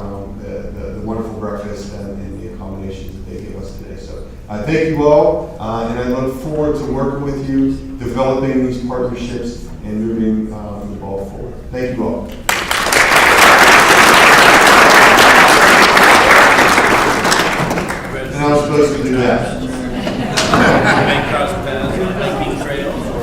the wonderful breakfast and the accommodations that they gave us today. So I thank you all, and I look forward to working with you, developing these partnerships, and moving the ball forward. Thank you all. And I was supposed to do that. Make cross paths on hiking trails or